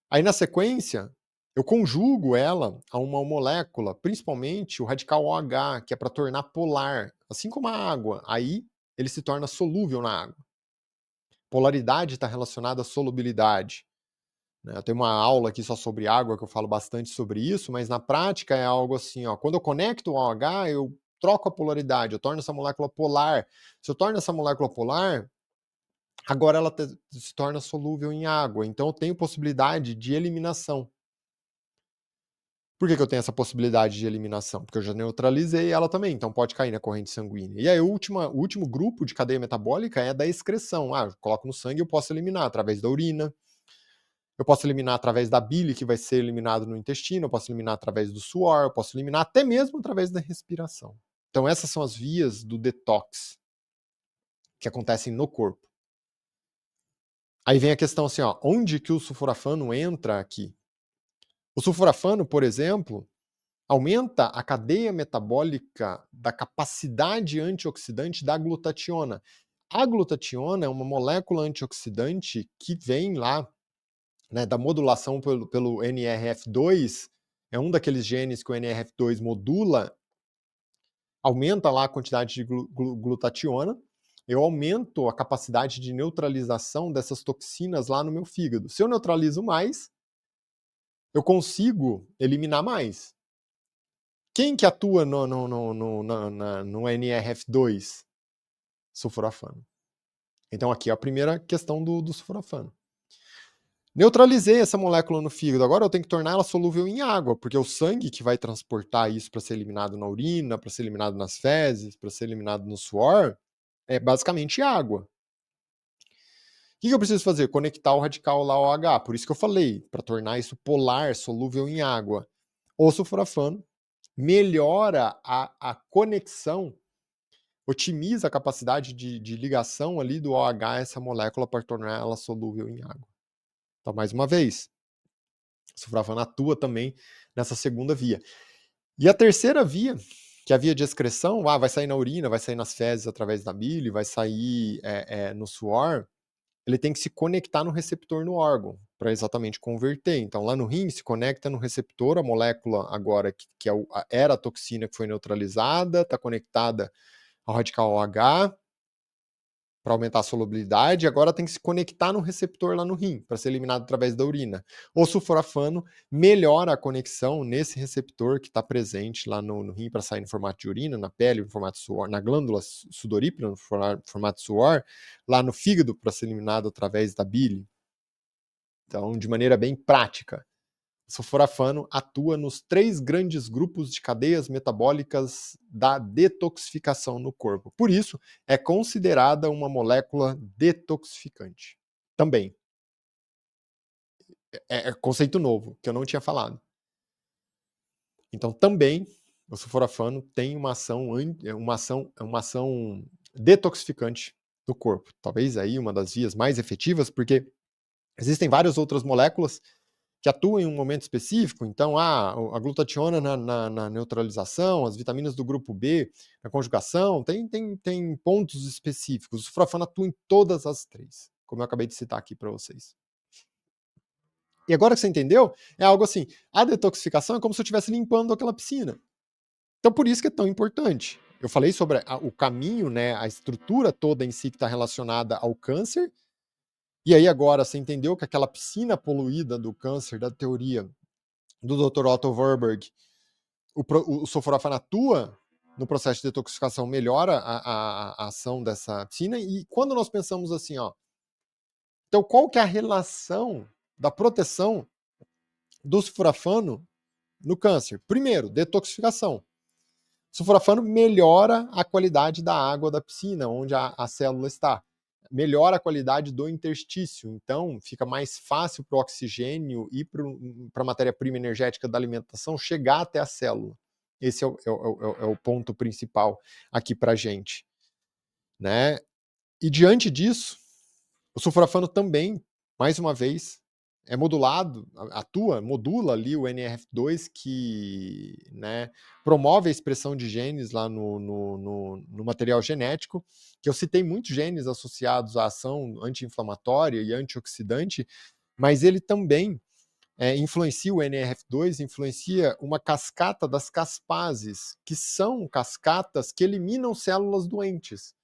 Aí na sequência, eu conjugo ela a uma molécula, principalmente o radical OH, que é para tornar polar, assim como a água. Aí ele se torna solúvel na água. Polaridade está relacionada à solubilidade. Eu tenho uma aula aqui só sobre água, que eu falo bastante sobre isso, mas na prática é algo assim, ó, quando eu conecto o OH, eu troco a polaridade, eu torno essa molécula polar. Se eu torno essa molécula polar, agora ela se torna solúvel em água, então eu tenho possibilidade de eliminação. Por que eu tenho essa possibilidade de eliminação? Porque eu já neutralizei ela também, então pode cair na corrente sanguínea. E aí o último grupo de cadeia metabólica é da excreção. Eu coloco no sangue, eu posso eliminar através da urina, eu posso eliminar através da bile, que vai ser eliminado no intestino, eu posso eliminar através do suor, eu posso eliminar até mesmo através da respiração. Então essas são as vias do detox que acontecem no corpo. Aí vem a questão assim, ó, onde que o sulforafano entra aqui? O sulforafano, por exemplo, aumenta a cadeia metabólica da capacidade antioxidante da glutationa. A glutationa é uma molécula antioxidante que vem lá, né, da modulação pelo NRF2, é um daqueles genes que o NRF2 modula, aumenta lá a quantidade de glutationa, eu aumento a capacidade de neutralização dessas toxinas lá no meu fígado. Se eu neutralizo mais, eu consigo eliminar mais. Quem que atua no NRF2? Sulforafano. Então aqui é a primeira questão do sulforafano. Neutralizei essa molécula no fígado, agora eu tenho que tornar ela solúvel em água, porque o sangue que vai transportar isso para ser eliminado na urina, para ser eliminado nas fezes, para ser eliminado no suor, é basicamente água. O que eu preciso fazer? Conectar o radical lá ao OH, por isso que eu falei, para tornar isso polar, solúvel em água. O sulforafano melhora a conexão, otimiza a capacidade de ligação ali do OH a essa molécula para tornar ela solúvel em água. Então, mais uma vez, o sulforafano atua também nessa segunda via. E a terceira via, que é a via de excreção, vai sair na urina, vai sair nas fezes através da bile, vai sair no suor, ele tem que se conectar no receptor no órgão, para exatamente converter. Então, lá no rim, se conecta no receptor, a molécula agora, que era a toxina que foi neutralizada, está conectada ao radical OH, para aumentar a solubilidade, agora tem que se conectar no receptor lá no rim, para ser eliminado através da urina. O sulforafano melhora a conexão nesse receptor que está presente lá no rim para sair no formato de urina, na pele, no formato de suor, na glândula sudorípara, no formato de suor, lá no fígado para ser eliminado através da bile. Então, de maneira bem prática, o sulforafano atua nos 3 grandes grupos de cadeias metabólicas da detoxificação no corpo. Por isso, é considerada uma molécula detoxificante. Também. É conceito novo, que eu não tinha falado. Então, também, o sulforafano tem uma ação detoxificante no corpo. Talvez aí uma das vias mais efetivas, porque existem várias outras moléculas que atuam em um momento específico, então a glutationa na neutralização, as vitaminas do grupo B na conjugação, tem pontos específicos. O sulforafano atua em todas as três, como eu acabei de citar aqui para vocês. E agora que você entendeu, é algo assim, a detoxificação é como se eu estivesse limpando aquela piscina. Então por isso que é tão importante. Eu falei sobre o caminho, né, a estrutura toda em si que está relacionada ao câncer, e aí agora você entendeu que aquela piscina poluída do câncer, da teoria do Dr. Otto Warburg, o sulforafano atua no processo de detoxificação, melhora a ação dessa piscina, e quando nós pensamos assim, ó, então qual que é a relação da proteção do sulforafano no câncer? Primeiro, detoxificação. O sulforafano melhora a qualidade da água da piscina, onde a célula está. Melhora a qualidade do interstício, então fica mais fácil para o oxigênio e para a matéria-prima energética da alimentação chegar até a célula. Esse é o ponto principal aqui para a gente. Né? E diante disso, o sulforafano também, mais uma vez, é modulado, modula ali o NRF2, que, né, promove a expressão de genes lá no material genético, que eu citei muitos genes associados à ação anti-inflamatória e antioxidante, mas ele também influencia o NRF2, influencia uma cascata das caspases, que são cascatas que eliminam células doentes.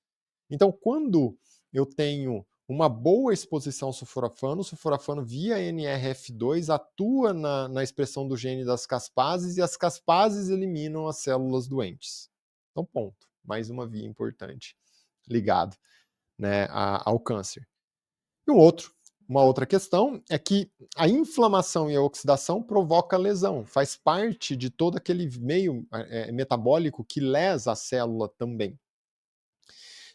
Então, quando eu tenho uma boa exposição ao sulforafano, o sulforafano via NRF2 atua na expressão do gene das caspases e as caspases eliminam as células doentes. Então, ponto. Mais uma via importante ligado, né, ao câncer. E uma outra questão é que a inflamação e a oxidação provoca lesão, faz parte de todo aquele meio metabólico que lesa a célula também.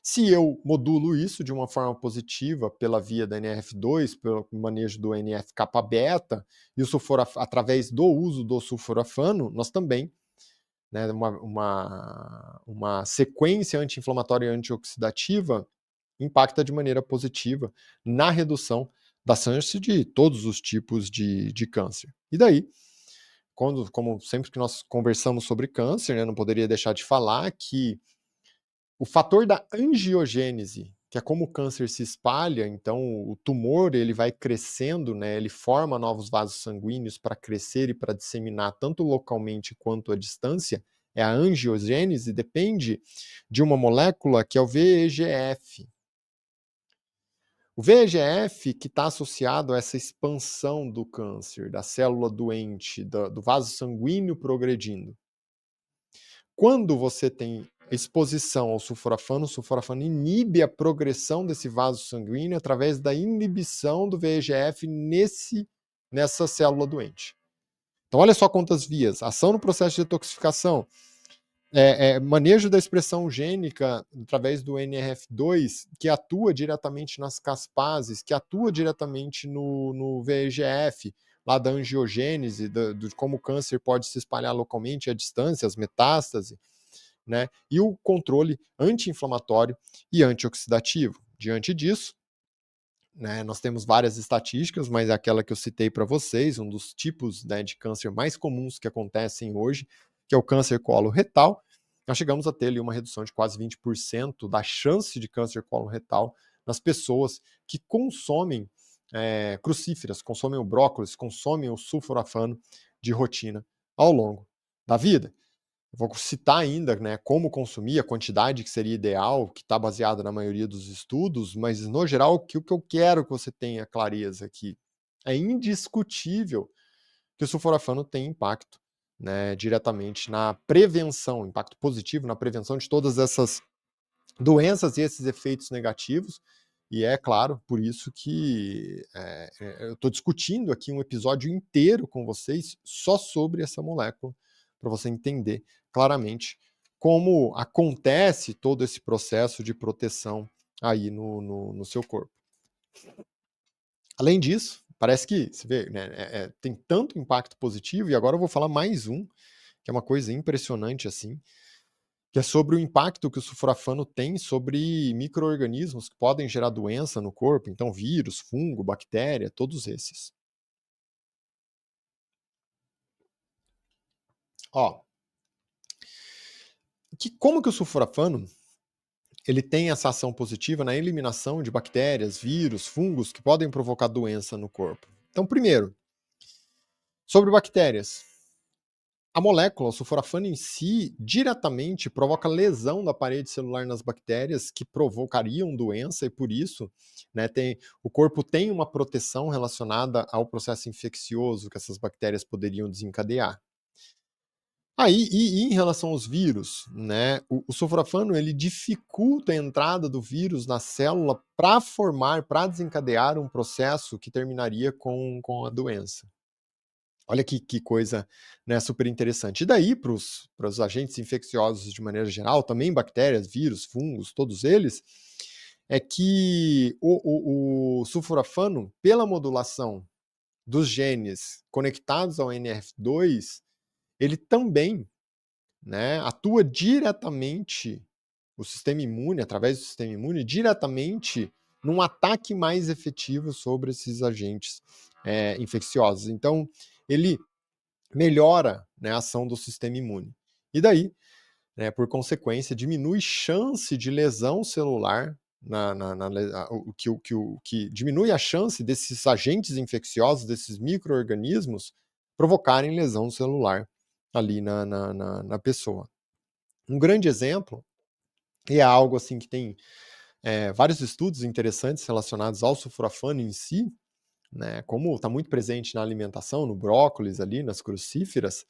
Se eu modulo isso de uma forma positiva pela via da NRF2, pelo manejo do NF-kappa-beta, e o através do uso do sulforafano, nós também, né, uma sequência anti-inflamatória e antioxidativa impacta de maneira positiva na redução da chance de todos os tipos de câncer. E daí, como sempre que nós conversamos sobre câncer, né, não poderia deixar de falar que o fator da angiogênese, que é como o câncer se espalha, então o tumor ele vai crescendo, né, ele forma novos vasos sanguíneos para crescer e para disseminar tanto localmente quanto à distância, é a angiogênese, depende de uma molécula que é o VEGF. O VEGF que está associado a essa expansão do câncer, da célula doente, do vaso sanguíneo progredindo. Quando você tem exposição ao sulforafano, o sulforafano inibe a progressão desse vaso sanguíneo através da inibição do VEGF nessa célula doente. Então, olha só quantas vias. Ação no processo de detoxificação, manejo da expressão gênica através do NRF2, que atua diretamente nas caspases, que atua diretamente no VEGF, lá da angiogênese, de como o câncer pode se espalhar localmente à distância, as metástases, né? E o controle anti-inflamatório e antioxidativo. Diante disso, né, nós temos várias estatísticas, mas é aquela que eu citei para vocês, um dos tipos, né, de câncer mais comuns que acontecem hoje, que é o câncer coloretal, nós chegamos a ter ali uma redução de quase 20% da chance de câncer coloretal nas pessoas que consomem crucíferas, consomem o brócolis, consomem o sulforafano de rotina ao longo da vida. Vou citar ainda, né, como consumir, a quantidade que seria ideal, que está baseada na maioria dos estudos, mas no geral, o que eu quero que você tenha clareza aqui é indiscutível que o sulforafano tem impacto, né, diretamente na prevenção, impacto positivo na prevenção de todas essas doenças e esses efeitos negativos. E é claro, por isso que eu estou discutindo aqui um episódio inteiro com vocês só sobre essa molécula, para você entender claramente como acontece todo esse processo de proteção aí no seu corpo. Além disso, parece que, você vê, né, tem tanto impacto positivo, e agora eu vou falar mais um, que é uma coisa impressionante assim, que é sobre o impacto que o sulforafano tem sobre micro-organismos que podem gerar doença no corpo, então vírus, fungo, bactéria, todos esses. Ó, como que o sulforafano ele tem essa ação positiva na eliminação de bactérias, vírus, fungos que podem provocar doença no corpo? Então, primeiro, sobre bactérias. A molécula, o sulforafano em si, diretamente provoca lesão da parede celular nas bactérias que provocariam doença e por isso, né, o corpo tem uma proteção relacionada ao processo infeccioso que essas bactérias poderiam desencadear. Aí, e em relação aos vírus, né, o sulforafano ele dificulta a entrada do vírus na célula para desencadear um processo que terminaria com a doença. Olha que coisa, né, super interessante. E daí para os agentes infecciosos de maneira geral, também bactérias, vírus, fungos, todos eles, é que o sulforafano, pela modulação dos genes conectados ao NRF2, ele também, né, atua diretamente o sistema imune, através do sistema imune, diretamente num ataque mais efetivo sobre esses agentes infecciosos. Então, ele melhora, né, a ação do sistema imune. E daí, né, por consequência, diminui chance de lesão celular, o que diminui a chance desses agentes infecciosos, desses micro-organismos, provocarem lesão celular ali na pessoa. Um grande exemplo, e é algo assim que tem vários estudos interessantes relacionados ao sulforafano em si, né, como está muito presente na alimentação, no brócolis ali, nas crucíferas,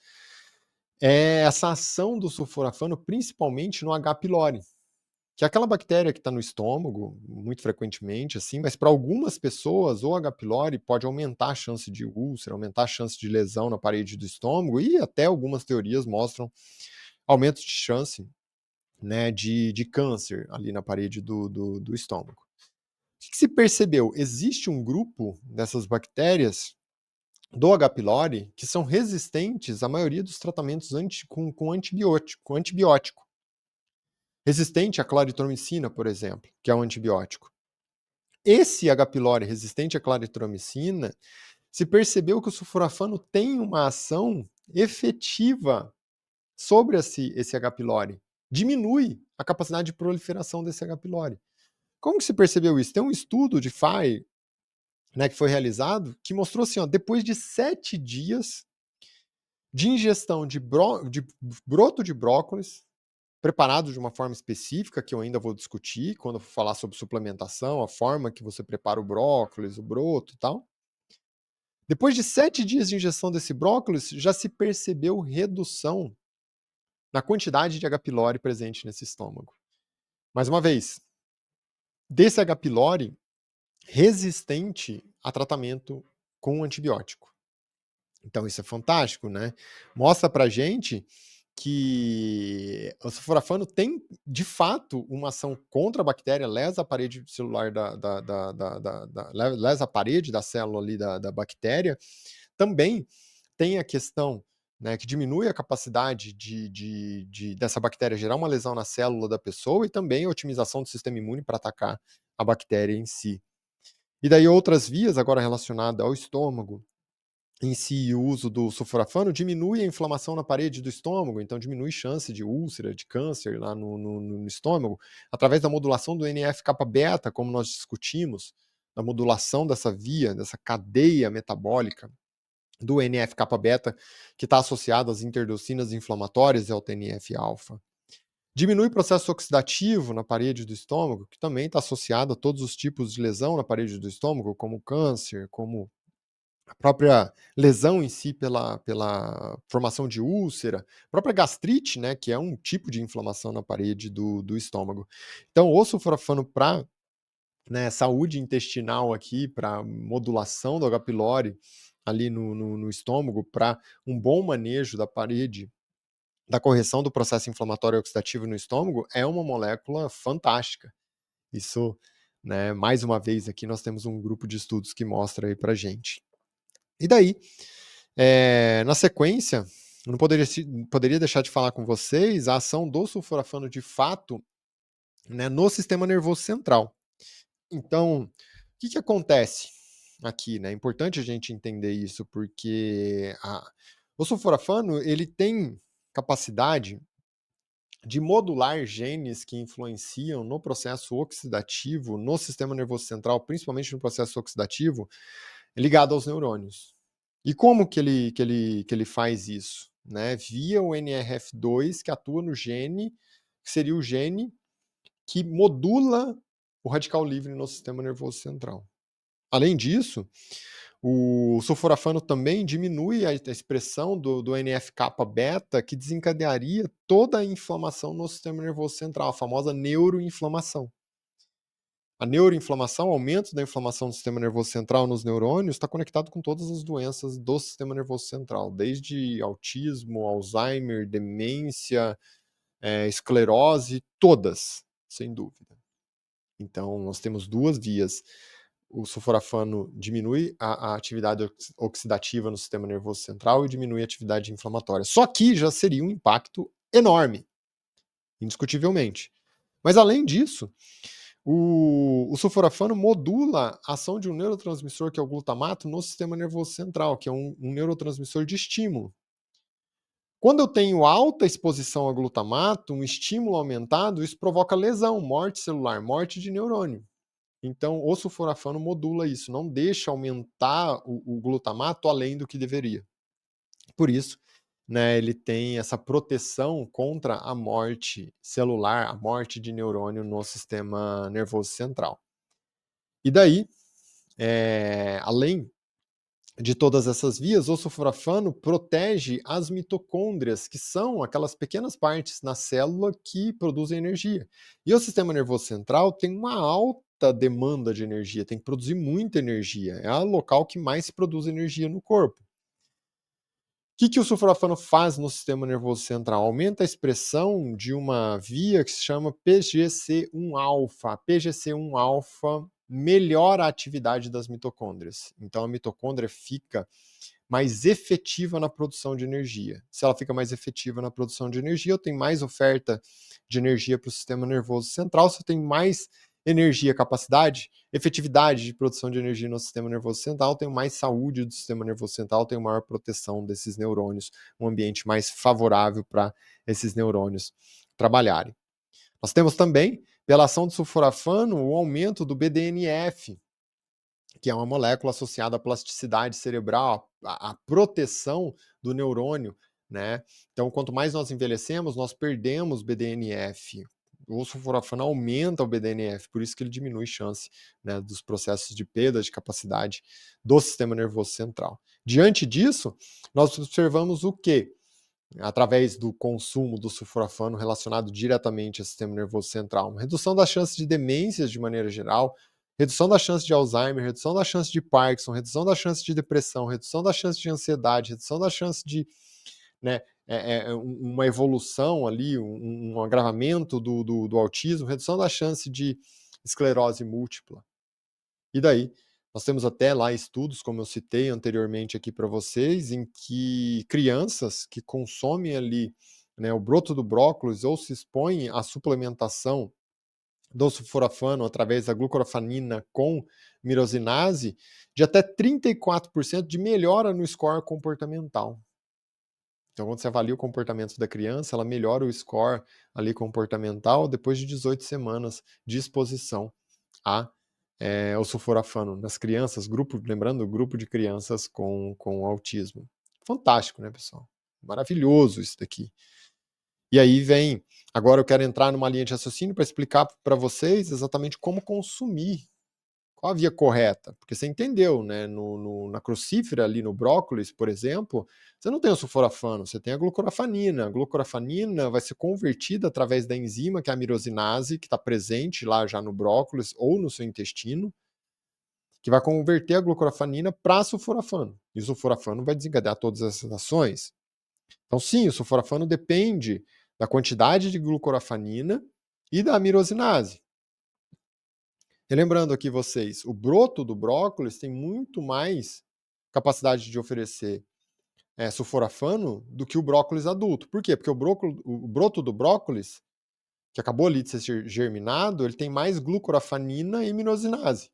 é essa ação do sulforafano principalmente no H. pylori, que é aquela bactéria que está no estômago, muito frequentemente, assim, mas para algumas pessoas o H. pylori pode aumentar a chance de úlcera, aumentar a chance de lesão na parede do estômago e até algumas teorias mostram aumento de chance, né, de câncer ali na parede do estômago. O que se percebeu? Existe um grupo dessas bactérias do H. pylori que são resistentes à maioria dos tratamentos com antibiótico. Resistente à claritromicina, por exemplo, que é um antibiótico. Esse H. pylori resistente à claritromicina, se percebeu que o sulforafano tem uma ação efetiva sobre esse H. pylori. Diminui a capacidade de proliferação desse H. pylori. Como que se percebeu isso? Tem um estudo de Fire, né, que foi realizado, que mostrou assim, ó, depois de 7 dias de ingestão de broto de brócolis, preparado de uma forma específica, que eu ainda vou discutir quando eu for falar sobre suplementação, a forma que você prepara o brócolis, o broto e tal. Depois de 7 dias de ingestão desse brócolis, já se percebeu redução na quantidade de H. pylori presente nesse estômago. Mais uma vez, desse H. pylori resistente a tratamento com antibiótico. Então isso é fantástico, né? Mostra pra gente que o sulforafano tem, de fato, uma ação contra a bactéria, lesa a parede celular lesa a parede da célula ali da bactéria. Também tem a questão, né, que diminui a capacidade dessa bactéria gerar uma lesão na célula da pessoa e também a otimização do sistema imune para atacar a bactéria em si. E daí outras vias agora relacionadas ao estômago, em si, o uso do sulforafano diminui a inflamação na parede do estômago, então diminui chance de úlcera, de câncer lá no estômago, através da modulação do NF-kappa-beta, como nós discutimos, da modulação dessa via, dessa cadeia metabólica do NF-kappa-beta, que está associado às interdocinas inflamatórias e ao TNF-alfa. Diminui o processo oxidativo na parede do estômago, que também está associado a todos os tipos de lesão na parede do estômago, como câncer, como a própria lesão em si pela formação de úlcera, a própria gastrite, né, que é um tipo de inflamação na parede do estômago. Então, o sulforafano para, né, saúde intestinal aqui, para modulação do H. pylori ali no estômago, para um bom manejo da parede, da correção do processo inflamatório oxidativo no estômago, é uma molécula fantástica. Isso, né, mais uma vez aqui nós temos um grupo de estudos que mostra aí pra gente. E daí, na sequência, eu não poderia deixar de falar com vocês a ação do sulforafano de fato, né, no sistema nervoso central. Então, o que que acontece aqui, né? É importante a gente entender isso, porque o sulforafano, ele tem capacidade de modular genes que influenciam no processo oxidativo, no sistema nervoso central, principalmente no processo oxidativo, ligado aos neurônios. E como que ele faz isso? Né? Via o NRF2, que atua no gene, que seria o gene que modula o radical livre no sistema nervoso central. Além disso, o sulforafano também diminui a expressão do NF-kappa-beta, que desencadearia toda a inflamação no sistema nervoso central, a famosa neuroinflamação. A neuroinflamação, o aumento da inflamação do sistema nervoso central nos neurônios, está conectado com todas as doenças do sistema nervoso central, desde autismo, Alzheimer, demência, esclerose, todas, sem dúvida. Então, nós temos duas vias. O sulforafano diminui a atividade oxidativa no sistema nervoso central e diminui a atividade inflamatória. Só que já seria um impacto enorme, indiscutivelmente. Mas, além disso, o sulforafano modula a ação de um neurotransmissor, que é o glutamato, no sistema nervoso central, que é um neurotransmissor de estímulo. Quando eu tenho alta exposição a glutamato, um estímulo aumentado, isso provoca lesão, morte celular, morte de neurônio. Então, o sulforafano modula isso, não deixa aumentar o glutamato além do que deveria. Por isso, né, ele tem essa proteção contra a morte celular, a morte de neurônio no sistema nervoso central. E daí, além de todas essas vias, o sulforafano protege as mitocôndrias, que são aquelas pequenas partes na célula que produzem energia. E o sistema nervoso central tem uma alta demanda de energia, tem que produzir muita energia. É o local que mais se produz energia no corpo. O que o sulforafano faz no sistema nervoso central? Aumenta a expressão de uma via que se chama PGC1-alfa. A PGC1-alfa melhora a atividade das mitocôndrias. Então, a mitocôndria fica mais efetiva na produção de energia. Se ela fica mais efetiva na produção de energia, eu tenho mais oferta de energia para o sistema nervoso central. Se eu tenho mais energia, capacidade, efetividade de produção de energia no sistema nervoso central, tenho mais saúde do sistema nervoso central, tenho maior proteção desses neurônios, um ambiente mais favorável para esses neurônios trabalharem. Nós temos também, pela ação do sulforafano, o aumento do BDNF, que é uma molécula associada à plasticidade cerebral, à proteção do neurônio, né? Então, quanto mais nós envelhecemos, nós perdemos BDNF. O sulforafano aumenta o BDNF, por isso que ele diminui a chance, né, dos processos de perda de capacidade do sistema nervoso central. Diante disso, nós observamos o quê? Através do consumo do sulforafano relacionado diretamente ao sistema nervoso central. Uma redução das chances de demências de maneira geral, redução da chance de Alzheimer, redução da chance de Parkinson, redução da chance de depressão, redução da chance de ansiedade, redução da chance de, né, uma evolução ali, um agravamento do autismo, redução da chance de esclerose múltipla. E daí, nós temos até lá estudos, como eu citei anteriormente aqui para vocês, em que crianças que consomem ali, né, o broto do brócolis ou se expõem à suplementação do sulforafano através da glucorafanina com mirosinase, de até 34% de melhora no score comportamental. Então, quando você avalia o comportamento da criança, ela melhora o score ali comportamental depois de 18 semanas de exposição ao sulforafano nas crianças, lembrando o grupo de crianças com autismo. Fantástico, né, pessoal? Maravilhoso isso daqui. E aí vem, agora eu quero entrar numa linha de raciocínio para explicar para vocês exatamente como consumir. Qual a via correta? Porque você entendeu, né? Na crucífera, ali no brócolis, por exemplo, você não tem o sulforafano, você tem a glucorafanina. A glucorafanina vai ser convertida através da enzima, que é a mirosinase, que está presente lá já no brócolis ou no seu intestino, que vai converter a glucorafanina para sulforafano. E o sulforafano vai desencadear todas essas ações. Então, sim, o sulforafano depende da quantidade de glucorafanina e da mirosinase. Relembrando aqui vocês, o broto do brócolis tem muito mais capacidade de oferecer sulforafano do que o brócolis adulto. Por quê? Porque o broto do brócolis, que acabou ali de ser germinado, ele tem mais glucorafanina e minosinase.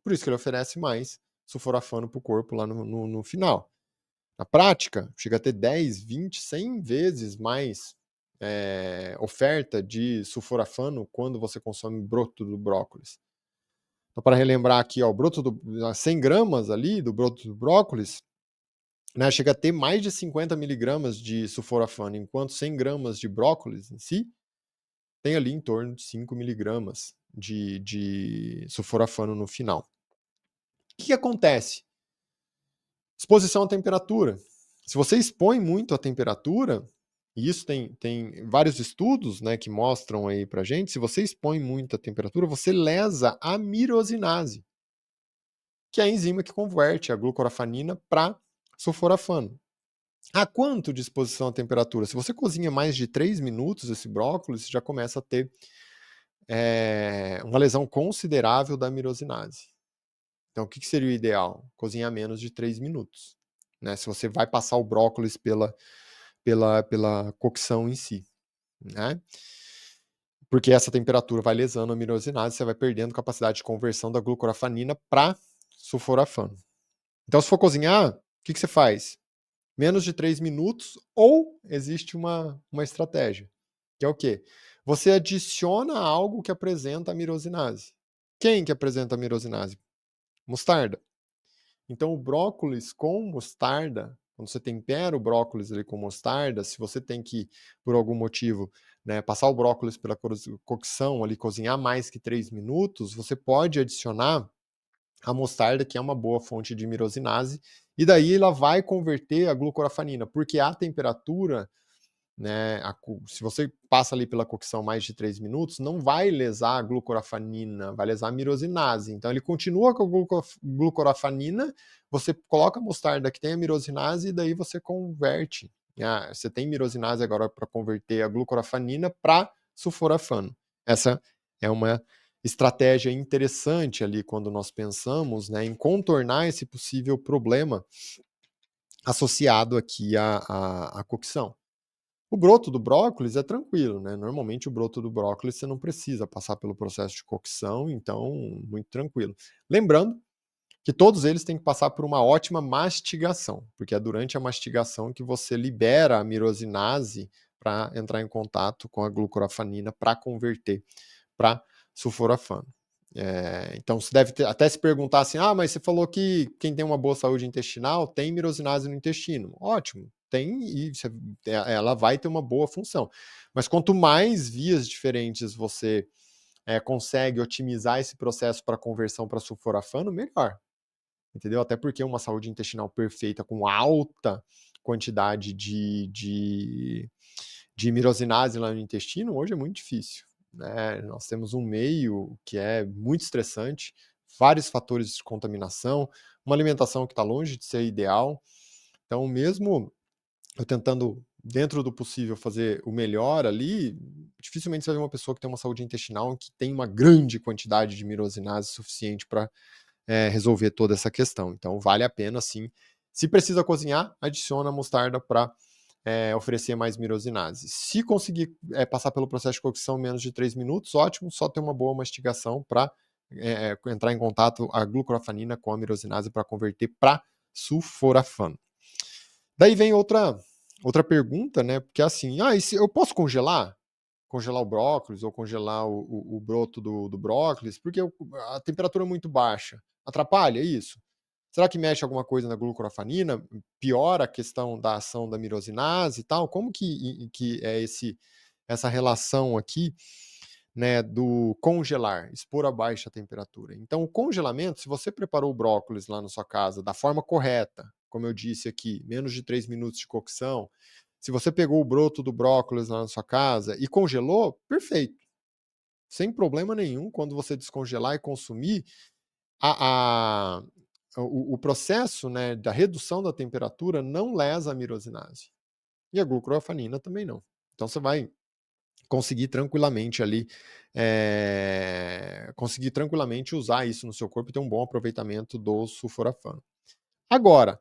Por isso que ele oferece mais sulforafano para o corpo lá no final. Na prática, chega a ter 10, 20, 100 vezes mais oferta de sulforafano quando você consome broto do brócolis. Então, para relembrar aqui, ó, o broto 100 gramas ali do broto do brócolis, né, chega a ter mais de 50 miligramas de sulforafano, enquanto 100 gramas de brócolis em si tem ali em torno de 5 miligramas de sulforafano no final. O que acontece? Exposição à temperatura. Se você expõe muito a temperatura, e isso tem vários estudos, né, que mostram aí pra gente, se você expõe muito a temperatura, você lesa a mirosinase, que é a enzima que converte a glucorafanina para sulforafano. A quanto de exposição à temperatura? Se você cozinha mais de 3 minutos esse brócolis, você já começa a ter uma lesão considerável da mirosinase. Então, o que seria o ideal? Cozinhar menos de 3 minutos. Né? Se você vai passar o brócolis pela cocção em si. Né? Porque essa temperatura vai lesando a mirosinase, você vai perdendo capacidade de conversão da glucorafanina para sulforafano. Então, se for cozinhar, o que você faz? Menos de 3 minutos, ou existe uma estratégia, que é o quê? Você adiciona algo que apresenta a mirosinase. Quem que apresenta a mirosinase? Mostarda. Então, o brócolis com mostarda, quando você tempera o brócolis ali com mostarda, se você tem que, por algum motivo, né, passar o brócolis pela cocção, ali, cozinhar mais que 3 minutos, você pode adicionar a mostarda, que é uma boa fonte de mirosinase, e daí ela vai converter a glucorafanina, porque a temperatura, né, se você passa ali pela cocção mais de 3 minutos, não vai lesar a glucorafanina, vai lesar a mirosinase. Então ele continua com a glucorafanina, você coloca a mostarda que tem a mirosinase e daí você converte. Você tem mirosinase agora para converter a glucorafanina para sulforafano. Essa é uma estratégia interessante ali quando nós pensamos, né, em contornar esse possível problema associado aqui à cocção. O broto do brócolis é tranquilo, né? Normalmente o broto do brócolis você não precisa passar pelo processo de cocção, então muito tranquilo. Lembrando que todos eles têm que passar por uma ótima mastigação, porque é durante a mastigação que você libera a mirosinase para entrar em contato com a glucorafanina para converter para sulforafano. Então você deve até se perguntar assim, mas você falou que quem tem uma boa saúde intestinal tem mirosinase no intestino. Ótimo, tem e ela vai ter uma boa função. Mas quanto mais vias diferentes você consegue otimizar esse processo para conversão para sulforafano, melhor. Entendeu? Até porque uma saúde intestinal perfeita com alta quantidade de mirosinase lá no intestino, hoje é muito difícil. Né? Nós temos um meio que é muito estressante, vários fatores de contaminação, uma alimentação que está longe de ser ideal. Então, mesmo eu tentando, dentro do possível, fazer o melhor ali, dificilmente você vai ver uma pessoa que tem uma saúde intestinal que tem uma grande quantidade de mirosinase suficiente para resolver toda essa questão. Então, vale a pena, sim. Se precisa cozinhar, adiciona mostarda para oferecer mais mirosinase. Se conseguir passar pelo processo de cocção menos de 3 minutos, ótimo, só ter uma boa mastigação para entrar em contato a glucorafanina com a mirosinase para converter para sulforafano. Daí vem outra pergunta, né? Porque assim, eu posso congelar? Congelar o brócolis ou congelar o broto do brócolis? Porque a temperatura é muito baixa. Atrapalha isso? Será que mexe alguma coisa na glucorafanina? Piora a questão da ação da mirosinase e tal? Como que é essa relação aqui, né, do congelar, expor a baixa temperatura? Então, o congelamento, se você preparou o brócolis lá na sua casa da forma correta, como eu disse aqui, menos de 3 minutos de cocção, se você pegou o broto do brócolis lá na sua casa e congelou, perfeito. Sem problema nenhum, quando você descongelar e consumir, a, a, o processo, né, da redução da temperatura não lesa a mirosinase. E a glucorafanina também não. Então você vai conseguir tranquilamente ali, conseguir tranquilamente usar isso no seu corpo e ter um bom aproveitamento do sulforafano. Agora,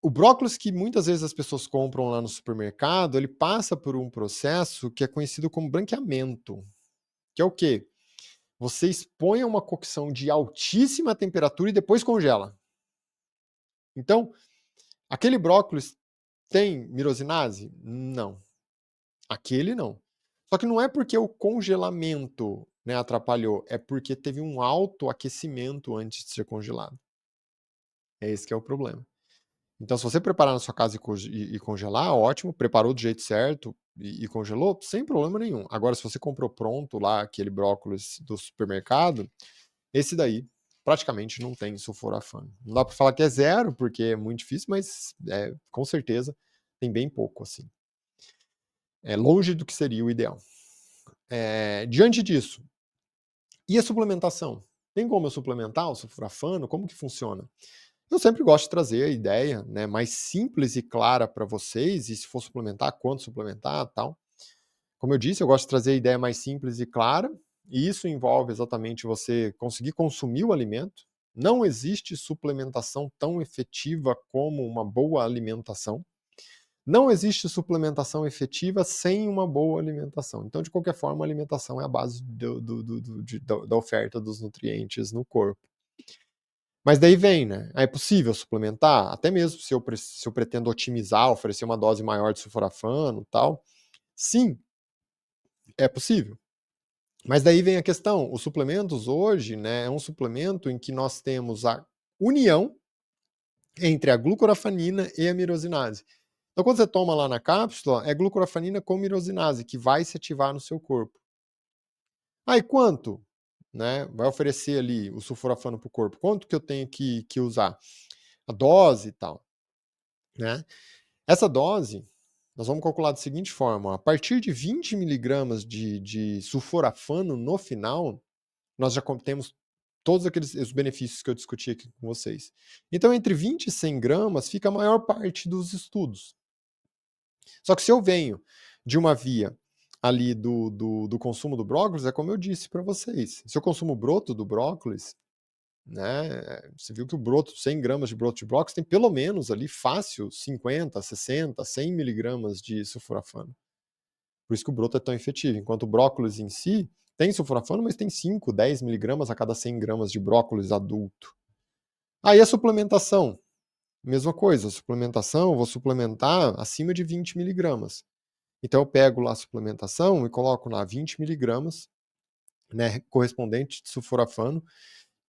O brócolis que muitas vezes as pessoas compram lá no supermercado, ele passa por um processo que é conhecido como branqueamento, que é o quê? Você expõe a uma cocção de altíssima temperatura e depois congela. Então, aquele brócolis tem mirosinase? Não. Aquele não. Só que não é porque o congelamento, né, atrapalhou, é porque teve um alto aquecimento antes de ser congelado. É esse que é o problema. Então, se você preparar na sua casa e congelar, ótimo, preparou do jeito certo e congelou, sem problema nenhum. Agora, se você comprou pronto lá aquele brócolis do supermercado, esse daí praticamente não tem sulforafano. Não dá para falar que é zero, porque é muito difícil, mas com certeza tem bem pouco, assim. É longe do que seria o ideal. Diante disso, e a suplementação? Tem como eu suplementar o sulforafano? Como que funciona? Eu sempre gosto de trazer a ideia, né, mais simples e clara para vocês, e se for suplementar, quanto suplementar, tal. Como eu disse, eu gosto de trazer a ideia mais simples e clara, e isso envolve exatamente você conseguir consumir o alimento. Não existe suplementação tão efetiva como uma boa alimentação. Não existe suplementação efetiva sem uma boa alimentação. Então, de qualquer forma, a alimentação é a base da oferta dos nutrientes no corpo. Mas daí vem, né? É possível suplementar? Até mesmo se eu pretendo otimizar, oferecer uma dose maior de sulforafano e tal. Sim, é possível. Mas daí vem a questão: os suplementos hoje, né, é um suplemento em que nós temos a união entre a glucorafanina e a mirosinase. Então, quando você toma lá na cápsula, é glucorafanina com mirosinase, que vai se ativar no seu corpo. Aí, quanto? Né, vai oferecer ali o sulforafano para o corpo? Quanto que eu tenho que usar? A dose e tal. Né? Essa dose, nós vamos calcular da seguinte forma: a partir de 20 miligramas de sulforafano no final, nós já temos todos aqueles os benefícios que eu discuti aqui com vocês. Então, entre 20 e 100 gramas fica a maior parte dos estudos. Só que se eu venho de uma via ali do consumo do brócolis, é como eu disse para vocês. Se eu consumo o broto do brócolis, né, você viu que o broto, 100 gramas de broto de brócolis, tem pelo menos ali fácil 50, 60, 100 miligramas de sulforafano. Por isso que o broto é tão efetivo. Enquanto o brócolis em si tem sulforafano, mas tem 5, 10 miligramas a cada 100 gramas de brócolis adulto. Aí a suplementação, mesma coisa. A suplementação, eu vou suplementar acima de 20 miligramas. Então eu pego lá a suplementação e coloco lá 20 miligramas, né, correspondente de sulforafano,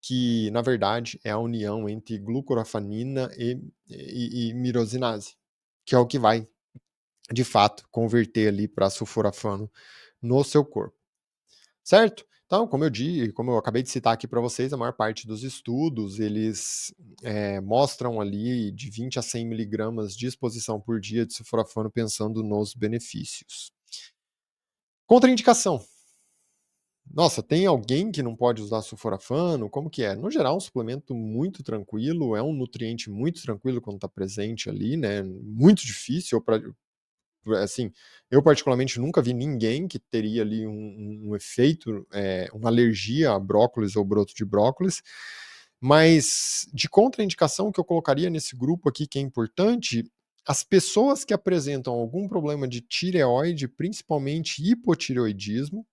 que na verdade é a união entre glucorafanina e mirosinase, que é o que vai, de fato, converter ali para sulforafano no seu corpo. Certo? Então, como eu acabei de citar aqui para vocês, a maior parte dos estudos, eles mostram ali de 20 a 100 miligramas de exposição por dia de sulforafano, pensando nos benefícios. Contraindicação. Nossa, tem alguém que não pode usar sulforafano? Como que é? No geral, é um suplemento muito tranquilo, é um nutriente muito tranquilo quando está presente ali, né? Muito difícil, assim, eu particularmente nunca vi ninguém que teria ali um efeito, uma alergia a brócolis ou broto de brócolis, mas de contraindicação que eu colocaria nesse grupo aqui que é importante, as pessoas que apresentam algum problema de tireoide, principalmente hipotireoidismo,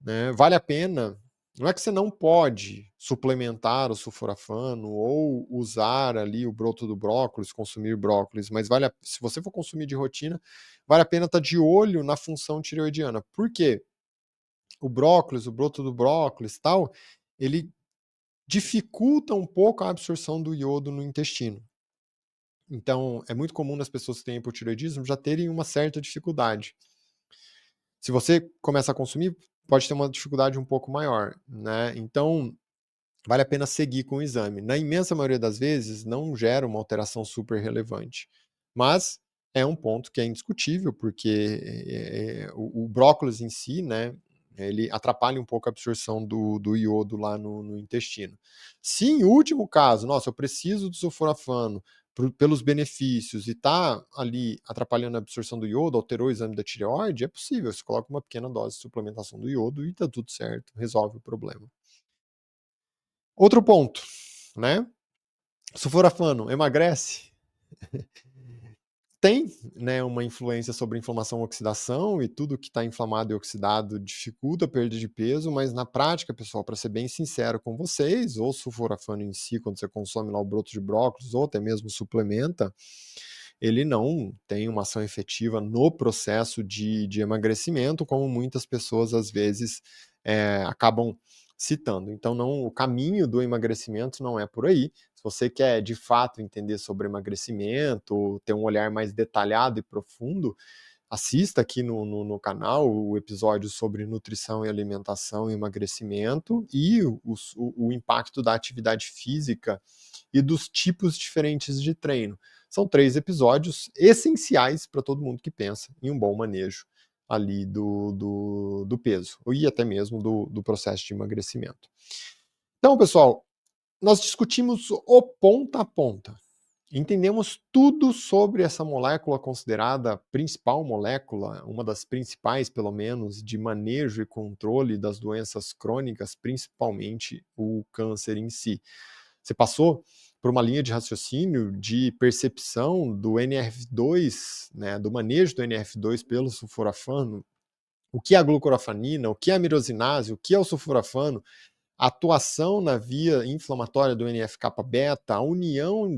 né, vale a pena. Não é que você não pode suplementar o sulforafano ou usar ali o broto do brócolis, consumir brócolis, mas se você for consumir de rotina, vale a pena estar de olho na função tireoidiana. Por quê? O brócolis, o broto do brócolis, tal, ele dificulta um pouco a absorção do iodo no intestino. Então, é muito comum nas pessoas que têm hipotireoidismo já terem uma certa dificuldade. Se você começa a consumir, pode ter uma dificuldade um pouco maior, né? Então, vale a pena seguir com o exame. Na imensa maioria das vezes, não gera uma alteração super relevante. Mas é um ponto que é indiscutível, porque o brócolis em si, né, ele atrapalha um pouco a absorção do iodo lá no intestino. Se em último caso, nossa, eu preciso do sulforafano pelos benefícios e está ali atrapalhando a absorção do iodo, alterou o exame da tireoide, é possível, você coloca uma pequena dose de suplementação do iodo e está tudo certo, resolve o problema. Outro ponto, né? Sulforafano emagrece? Tem, né, uma influência sobre inflamação e oxidação, e tudo que está inflamado e oxidado dificulta a perda de peso, mas na prática, pessoal, para ser bem sincero com vocês, o sulforafano em si, quando você consome lá o broto de brócolis ou até mesmo suplementa, ele não tem uma ação efetiva no processo de emagrecimento, como muitas pessoas às vezes acabam citando. Então, não, o caminho do emagrecimento não é por aí. Se você quer de fato entender sobre emagrecimento, ter um olhar mais detalhado e profundo, assista aqui no canal o episódio sobre nutrição e alimentação e emagrecimento e o impacto da atividade física e dos tipos diferentes de treino. São 3 episódios essenciais para todo mundo que pensa em um bom manejo ali do peso e até mesmo do processo de emagrecimento. Então, pessoal, nós discutimos o ponta a ponta. Entendemos tudo sobre essa molécula considerada a principal molécula, uma das principais, pelo menos, de manejo e controle das doenças crônicas, principalmente o câncer em si. Você passou por uma linha de raciocínio de percepção do NRF2, né, do manejo do NRF2 pelo sulforafano, o que é a glucorofanina, o que é a mirosinase, o que é o sulforafano, a atuação na via inflamatória do NF-κ-beta, a união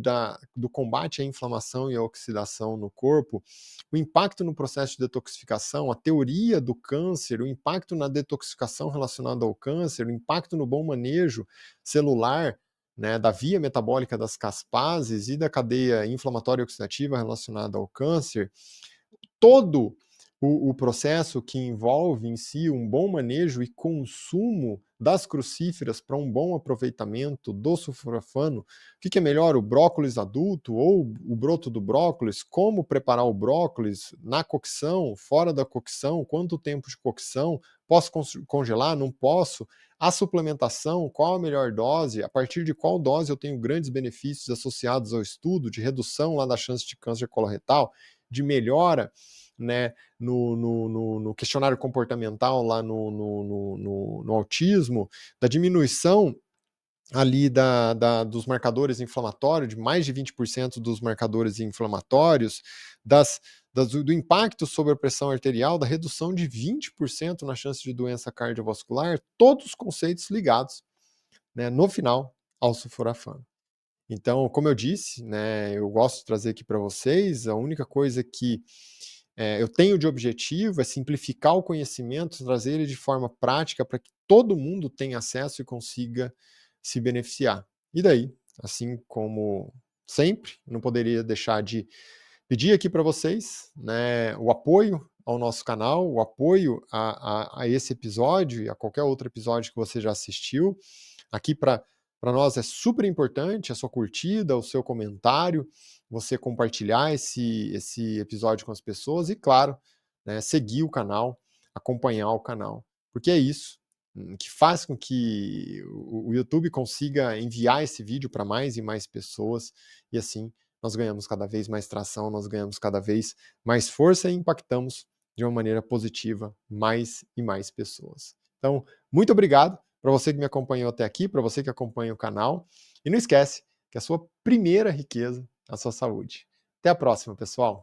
do combate à inflamação e à oxidação no corpo, o impacto no processo de detoxificação, a teoria do câncer, o impacto na detoxificação relacionada ao câncer, o impacto no bom manejo celular, né, da via metabólica das caspases e da cadeia inflamatória e oxidativa relacionada ao câncer, todo o processo que envolve em si um bom manejo e consumo das crucíferas para um bom aproveitamento do sulforafano. O que é melhor, o brócolis adulto ou o broto do brócolis? Como preparar o brócolis na cocção, fora da cocção, quanto tempo de cocção? Posso congelar? Não posso? A suplementação, qual a melhor dose? A partir de qual dose eu tenho grandes benefícios associados ao estudo de redução lá da chance de câncer coloretal, de melhora, né, no questionário comportamental lá no autismo, da diminuição ali dos marcadores inflamatórios, de mais de 20% dos marcadores inflamatórios, do impacto sobre a pressão arterial, da redução de 20% na chance de doença cardiovascular, todos os conceitos ligados, né, no final ao sulforafano. Então, como eu disse, né, eu gosto de trazer aqui para vocês, a única coisa que eu tenho de objetivo é simplificar o conhecimento, trazer ele de forma prática para que todo mundo tenha acesso e consiga se beneficiar. E daí, assim como sempre, não poderia deixar de pedir aqui para vocês, né, o apoio ao nosso canal, o apoio a esse episódio e a qualquer outro episódio que você já assistiu. Aqui para nós é super importante a sua curtida, o seu comentário, você compartilhar esse episódio com as pessoas e, claro, né, seguir o canal, acompanhar o canal, porque é isso que faz com que o YouTube consiga enviar esse vídeo para mais e mais pessoas e assim nós ganhamos cada vez mais tração, nós ganhamos cada vez mais força e impactamos de uma maneira positiva mais e mais pessoas. Então, muito obrigado para você que me acompanhou até aqui, para você que acompanha o canal. E não esquece que a sua primeira riqueza é a sua saúde. Até a próxima, pessoal!